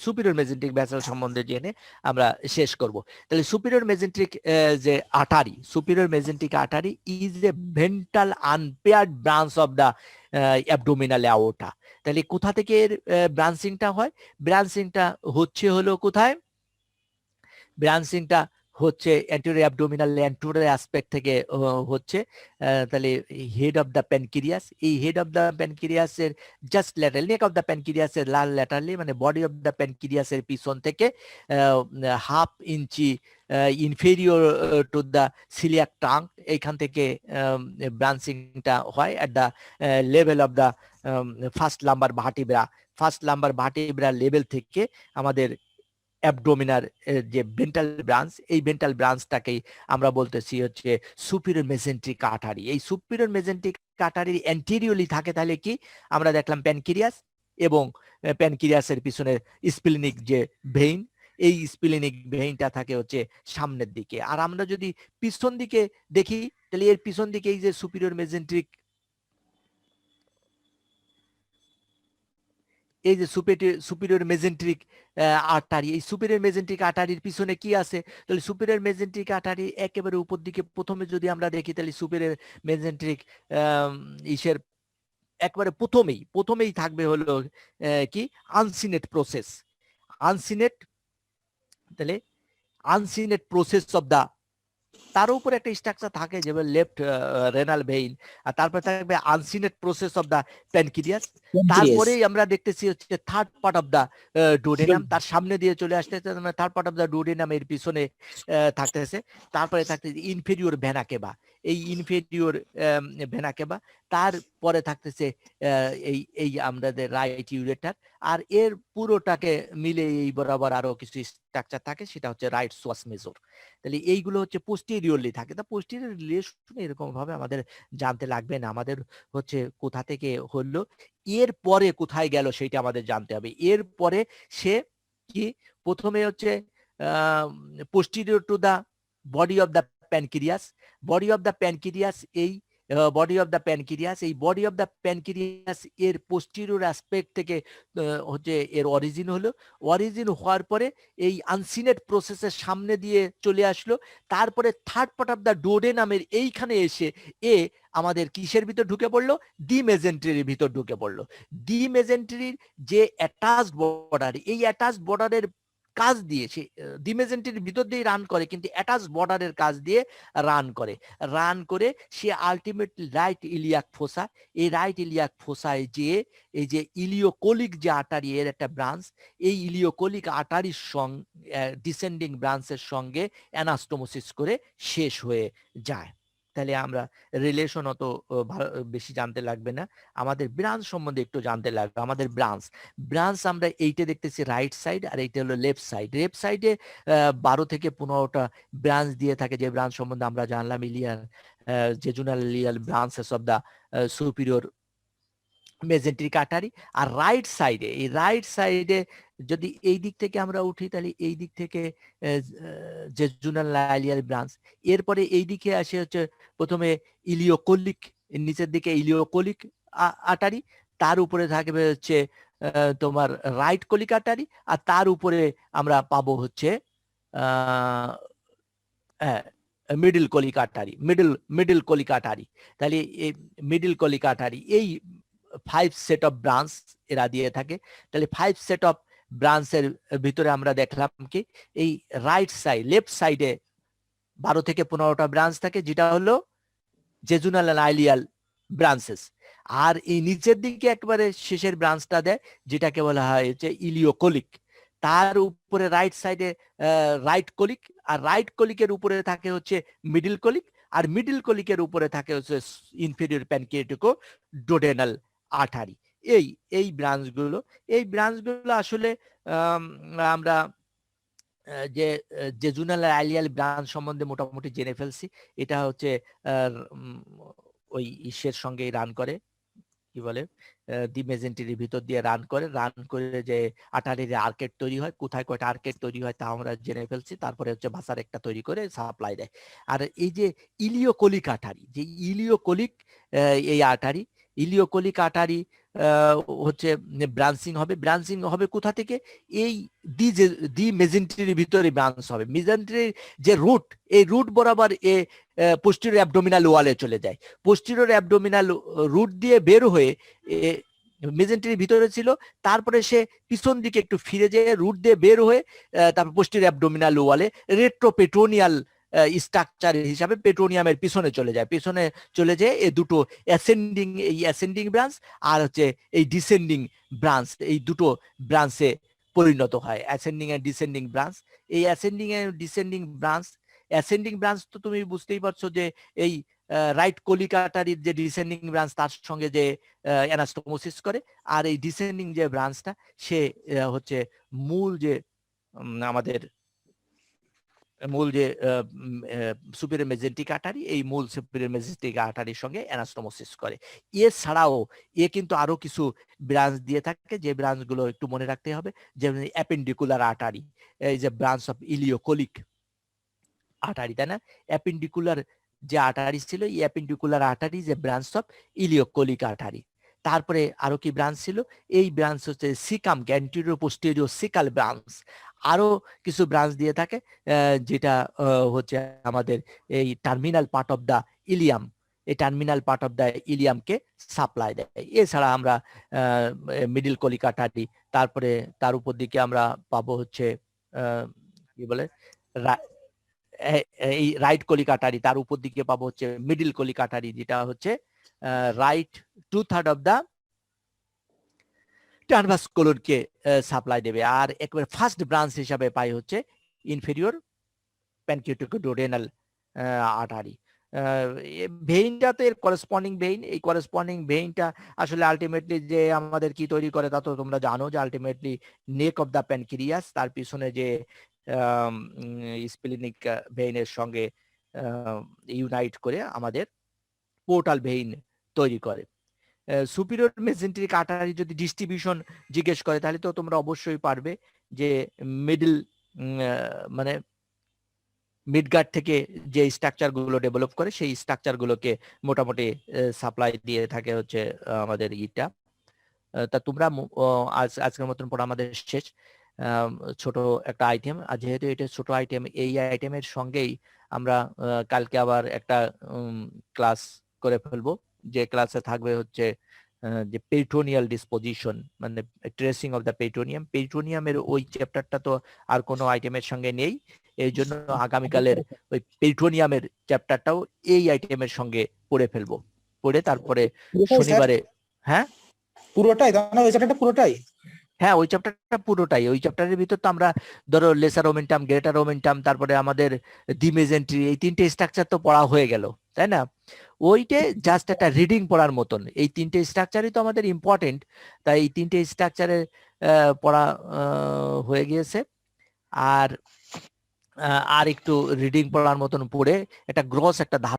সুপিরিয়র মেজেন্ট্রিক ভ্যাসেল সম্বন্ধে জেনে আমরা শেষ করব। তাহলে সুপিরিয়র মেজেন্ট্রিক যে artery, superior mesenteric artery is a ventral unpaired branch of the abdominal aorta. তাহলে কোথা থেকে এর ব্রাঞ্চিংটা হয়? ব্রাঞ্চিংটা হচ্ছে হলো কোথায়? ব্রাঞ্চিংটা হচ্ছে অ্যান্টেরিয়র অ্যাবডোমিনাল অ্যান্টেরিয়র অ্যাসপেক্ট থেকে হচ্ছে। তাহলে হেড অফ দ্য প্যানক্রিয়াস, এই হেড অফ দ্য প্যানক্রিয়াসের just laterally, neck of the প্যানক্রিয়াসের ল্যাটারালি মানে বডি অফ দ্য প্যানক্রিয়াসের পিছন থেকে 1/2 ইঞ্চি inferior to the coeliac trunk, এইখান থেকে ব্রাঞ্চিংটা হয় at the level of the first lumbar vertebra. First lumbar vertebra level থেকে আমাদের অ্যাবডোমিনাল যে ভেন্ট্রাল ব্রাঞ্চ, এই ভেন্ট্রাল ব্রাঞ্চটাকেই আমরা বলতেছি হচ্ছে সুপিরিয়র মেজেন্ট্রিক আর্টারি। এই সুপিরিয়র মেজেন্ট্রিক আর্টারির অ্যান্টেরিয়রলি থাকে তাহলে কি আমরা দেখলাম প্যানক্রিয়াস, এবং প্যানক্রিয়াসের পিছনে স্প্লিনিক যে ভেইন, এই স্প্লিনিক ভেইনটা থাকে হচ্ছে সামনের দিকে। আর আমরা যদি পিছন দিকে দেখি তাহলে এর পিছন দিকে এই যে সুপিরিয়র মেজেন্ট্রিক, এই যে সুপিরিয়র মেজেন্ট্রিক আর্টারি, এই সুপিরিয়র মেজেন্ট্রিক আর্টারির পিছনে কি আছে? তাহলে সুপিরিয়র মেজেন্ট্রিক আর্টারি একেবারে উপর দিকে প্রথমে যদি আমরা দেখি তাহলে সুপিরিয়র মেজেন্ট্রিক ইসের একবারে প্রথমেই থাকবে হলো কি আনসিনেট প্রসেস। আনসিনেট, তাহলে আনসিনেট প্রসেস অফ দা, তার উপর একটা স্ট্রাকচার থাকে যেমন লেফট রেনাল ভেইন, আর তারপরে থাকবে uncinate process of the pancreas. তারপরেই আমরা দেখতেছি হচ্ছে third part of the duodenum, তার সামনে দিয়ে চলে আসতেছে, third part of the duodenum এর পিছনে থাকতেছে। তারপরে থাকতেছে ইনফেরিয়র ভেনা কেভা, এই ইনফেরিয়র ভেনা কেভা। তারপরে থাকতেছে এই এই আমাদের রাইট ইউরেটার, আর এর পুরোটাকে মিলে এই বরাবর আরো কিছু স্ট্রাকচার থাকে, সেটা হচ্ছে রাইট সোয়াস মেজর। তাহলে এইগুলো হচ্ছে পোস্টেরিয়রলি থাকে। তা পোস্টেরিয়র রিলেশন এরকম ভাবে আমাদের জানতে লাগবে না, আমাদের হচ্ছে কোথা থেকে হলো, এর পরে কোথায় গেল সেটা আমাদের জানতে হবে। এর পরে সে কি প্রথমে হচ্ছে posterior to the body of the pancreas, body of the pancreas, এই বডি অফ দা প্যানক্রিয়াস, এই বডি অফ দা প্যানক্রিয়াস এর পোস্টেরিয়র অ্যাসপেক্ট থেকে হচ্ছে এর অরিজিন হলো। অরিজিন হওয়ার পরে এই আনসিনেট প্রসেসের সামনে দিয়ে চলে আসলো। তারপরে থার্ড পার্ট অফ দা ডুওডেনামের এইখানে এসে এ আমাদের কিসের ভিতর ঢুকে পড়লো? ডি মেজেন্ট্রির ভিতর ঢুকে পড়লো। ডি মেজেন্ট্রির যে অ্যাটাচড বর্ডার, এই অ্যাটাচড বর্ডারের কাজ দিয়ে সে ডি মেজেন্ট্রির ভিতর দিয়ে রান করে, কিন্তু অ্যাটাচ বর্ডারের কাজ দিয়ে রান করে সে আলটিমেটলি রাইট ইলিয়াক ফোসা, এই রাইট ইলিয়াক ফোসায় যে এই যে ইলিওকোলিক যে আর্টারি এর একটা ব্রাঞ্চ, এই ইলিওকোলিক আর্টারির সঙ্গে ডিসেন্ডিং ব্রাঞ্চের সঙ্গে অ্যানাস্টোমোসিস করে শেষ হয়ে যায়। তাহলে আমরা রিলেশন অত বেশি জানতে লাগবে না, আমাদের ব্রাঞ্চ সম্বন্ধে একটু জানতে লাগবে। আমাদের ব্রাঞ্চ আমরা এইটা দেখতেছি রাইট সাইড, আর এইটা হলো লেফট সাইড। লেফট সাইডে 12 থেকে 15টা ব্রাঞ্চ দিয়ে থাকে, যে ব্রাঞ্চ সম্বন্ধে আমরা জানলাম ileal jejunal ileal branches of the superior mesenteric artery. আর রাইট সাইডে, এই রাইট সাইডে যদি এই দিক থেকে আমরা উঠি তাহলে এই দিক থেকে জেজুনাল ইলিয়াল ব্রাঞ্চ, এরপরে এই দিকে আসে হচ্ছে প্রথমে ইলিওকোলিক, নিচের দিকে ইলিওকোলিক আর্টারি, তার উপরে থাকবে হচ্ছে তোমার রাইট কোলিক আর্টারি, আর তার উপরে আমরা পাবো হচ্ছে middle colic artery, middle colic artery. তাহলে এই মিডল কোলিক আর্টারি এই 5 সেট অফ ব্রাঞ্চ এরা দিয়ে থাকে। তাহলে 5 সেট অফ ব্রাঞ্চের ভিতরে আমরা দেখলাম কি এই রাইট সাইড, লেফট সাইডে 12 থেকে 15টা ব্রাঞ্চ থাকে, যেটা হলো জেজুনাল ইলিয়াল ব্রাঞ্চেস। আর এই নিচের দিকে একবারে শেষের ব্রাঞ্চটা দেয়, যেটাকে বলা হয় হচ্ছে ইলিওকোলিক। তার উপরে রাইট সাইডে রাইট কোলিক, আর রাইট কোলিকের উপরে থাকে হচ্ছে মিডল কোলিক, আর মিডল কোলিকের উপরে থাকে হচ্ছে ইনফেরিয়র প্যানক্রিয়াটিকো ডোডেনাল আর্টারি। এই ব্রাঞ্চগুলো আসলে আমরা যে জেজুনাল ইলিয়াল ব্রাঞ্চ সম্বন্ধে মোটামুটি জেনে ফেলছি। এটা হচ্ছে ওই ইসের সঙ্গে রান করে, কি বলে দি মেজেন্ট্রির ভিতর দিয়ে রান করে যে আর্টারির আর্কেট তৈরি হয়, কোথায় কয়টা আর্কেট তৈরি হয় তা আমরা জেনে ফেলছি। তারপরে হচ্ছে ভাষার একটা তৈরি করে সাপ্লাই দেয়। আর এই যে ইলিওকোলিক আর্টারি, যে ইলিওকোলিক এই আর্টারি, ইলিওকোলিক আর্টারি হচ্ছে ব্রাঞ্চিং হবে কোথা থেকে? এই দি মেজেন্ট্রির ভিতরে ব্রাঞ্চ হবে। মেজেন্ট্রির যে রুট, এই রুট বরাবর পোস্টেরিয়র অ্যাবডোমিনাল ওয়ালে চলে যায়। পোস্টেরিয়র অ্যাবডোমিনাল রুট দিয়ে বের হয়ে মেজেন্ট্রির ভিতরে ছিল, তারপরে সে পিছন দিকে একটু ফিরে যেয়ে রুট দিয়ে বের হয়ে তারপর পোস্টেরিয়র অ্যাবডোমিনাল ওয়ালে রেট্রোপেট্রোনিয়াল স্ট্রাকচার হিসাবে পেট্রোনিয়ামের পিছনে চলে যায় এই দুটো অ্যাসেন্ডিং ব্রাঞ্চ, আর হচ্ছে এই ডিসেন্ডিং ব্রাঞ্চ, এই দুটো ব্রাঞ্চে পরিণত হয়, অ্যাসেন্ডিং এন্ড ডিসেন্ডিং ব্রাঞ্চ। এই অ্যাসেন্ডিং এন্ড ডিসেন্ডিং ব্রাঞ্চ তো তুমি বুঝতেই পারছো যে এই রাইট কোলিক আর্টারির যে ডিসেন্ডিং ব্রাঞ্চ তার সঙ্গে যে অ্যানাস্টোমোসিস করে, আর এই ডিসেন্ডিং যে ব্রাঞ্চটা সে হচ্ছে মূল যে আমাদের মূল যে সুপিরিয়র মেজেন্টিক আর্টারি, এই মূল সুপিরিয়র মেজেন্টিক আর্টারির সঙ্গে অ্যানাস্টোমোসিস করে। এছাড়াও কিন্তু আরো কিছু ব্রাঞ্চ দিয়ে থাকে, যে ব্রাঞ্চগুলো একটু মনে রাখতে হবে, যেমন অ্যাপেন্ডিকুলার আর্টারি, এই যে ব্রাঞ্চ অফ ইলিওকোলিক আর্টারি, তাই না? অ্যাপেন্ডিকুলার যে আর্টারি ছিল, এই অ্যাপেন্ডিকুলার আর্টারি যে ব্রাঞ্চ অফ ইলিওকোলিক আর্টারি। তারপরে আরো কি ব্রাঞ্চ ছিল? এই ব্রাঞ্চ হচ্ছে caecum, anterior posterior caecal branch. আরো কিছু ব্রাঞ্চ দিয়ে থাকে, যেটা হচ্ছে আমাদের এই terminal part of the ileum, এই টার্মিনাল পার্ট অফ দা ইলিয়ামকে সাপ্লাই দেয়। এছাড়া আমরা মিডিল কোলিক আর্টারি, তারপরে তার উপর দিকে আমরা পাবো হচ্ছে কি বলে এই রাইট কোলিক আর্টারি, তার উপর দিকে পাবো হচ্ছে মিডিল কোলিক আর্টারি, যেটা হচ্ছে রাইট 2/3 অফ দা ট্রানভার্স কোলনকে সাপ্লাই দেবে। আর একেবারে ফার্স্ট ব্রাঞ্চ হিসাবে পাই হচ্ছে ইনফেরিয়র প্যানকিউটিকুডোরেনাল আর্টারি। ভেইনটা তো এর করেসপন্ডিং ভেইন, এই করেসপন্ডিং ভেইনটা আসলে আলটিমেটলি যে আমাদের কি তৈরি করে তা তো তোমরা জানো, যে ultimately neck of the pancreas, তার পিছনে যে স্প্লিনিক ভেইনের সঙ্গে ইউনাইট করে আমাদের পোর্টাল ভেইন তৈরি করে। সুপিরিয়র মেজেন্টিক আর্টারি যদি ডিস্ট্রিবিউশন জিজ্ঞেস করে, তাহলে তো তোমরা অবশ্যই পারবে যে মিডল মানে মিডগার্ড থেকে যে স্ট্রাকচার গুলো ডেভেলপ করে, সেই স্ট্রাকচার গুলোকে মোটামুটি সাপ্লাই দিয়ে থাকে হচ্ছে আমাদের ইটা। তা তোমরা আজকের মতন পড়া আমাদের শেষ। ছোট একটা আইটেম, আর যেহেতু এটা ছোট আইটেম, এই আইটেমের সঙ্গেই আমরা কালকে আবার একটা ক্লাস করে ফেলবো, যে ক্লাসে থাকবে হচ্ছে যে পেরিটোনিয়াল ডিসপোজিশন, মানে ট্রেসিং অফ দ্য পেরিটোনিয়াম। পেরিটোনিয়ামের ওই চ্যাপ্টারটা তো আর কোনো আইটেমের সঙ্গে নেই, এই জন্য আগামীকালের ওই পেরিটোনিয়ামের চ্যাপ্টারটাও এই আইটেমের সঙ্গে পড়ে ফেলবো, পড়ে তারপরে শনিবারে। হ্যাঁ পুরোটাই তাহলে ওই চ্যাপ্টারটা পুরোটাই? হ্যাঁ, ওই চ্যাপ্টারটা পুরোটাই। ওই চ্যাপ্টারের ভিতর তো আমরা ধরো লেসার ওমেন্টাম, গ্রেটার ওমেন্টাম, তারপরে আমাদের ডিমেজেন্ট্রি, এই তিনটে স্ট্রাকচার তো পড়া হয়ে গেল, তাই না? ওইটে জাস্ট একটা রিডিং পড়ার মতন, এই তিনটে স্ট্রাকচারই তো আমাদের ইম্পর্টেন্ট, তাই এই তিনটে স্ট্রাকচারে পড়া হয়ে গিয়েছে। আর একটু রিডিং পড়ার মতন পড়ে একটা গ্রস একটা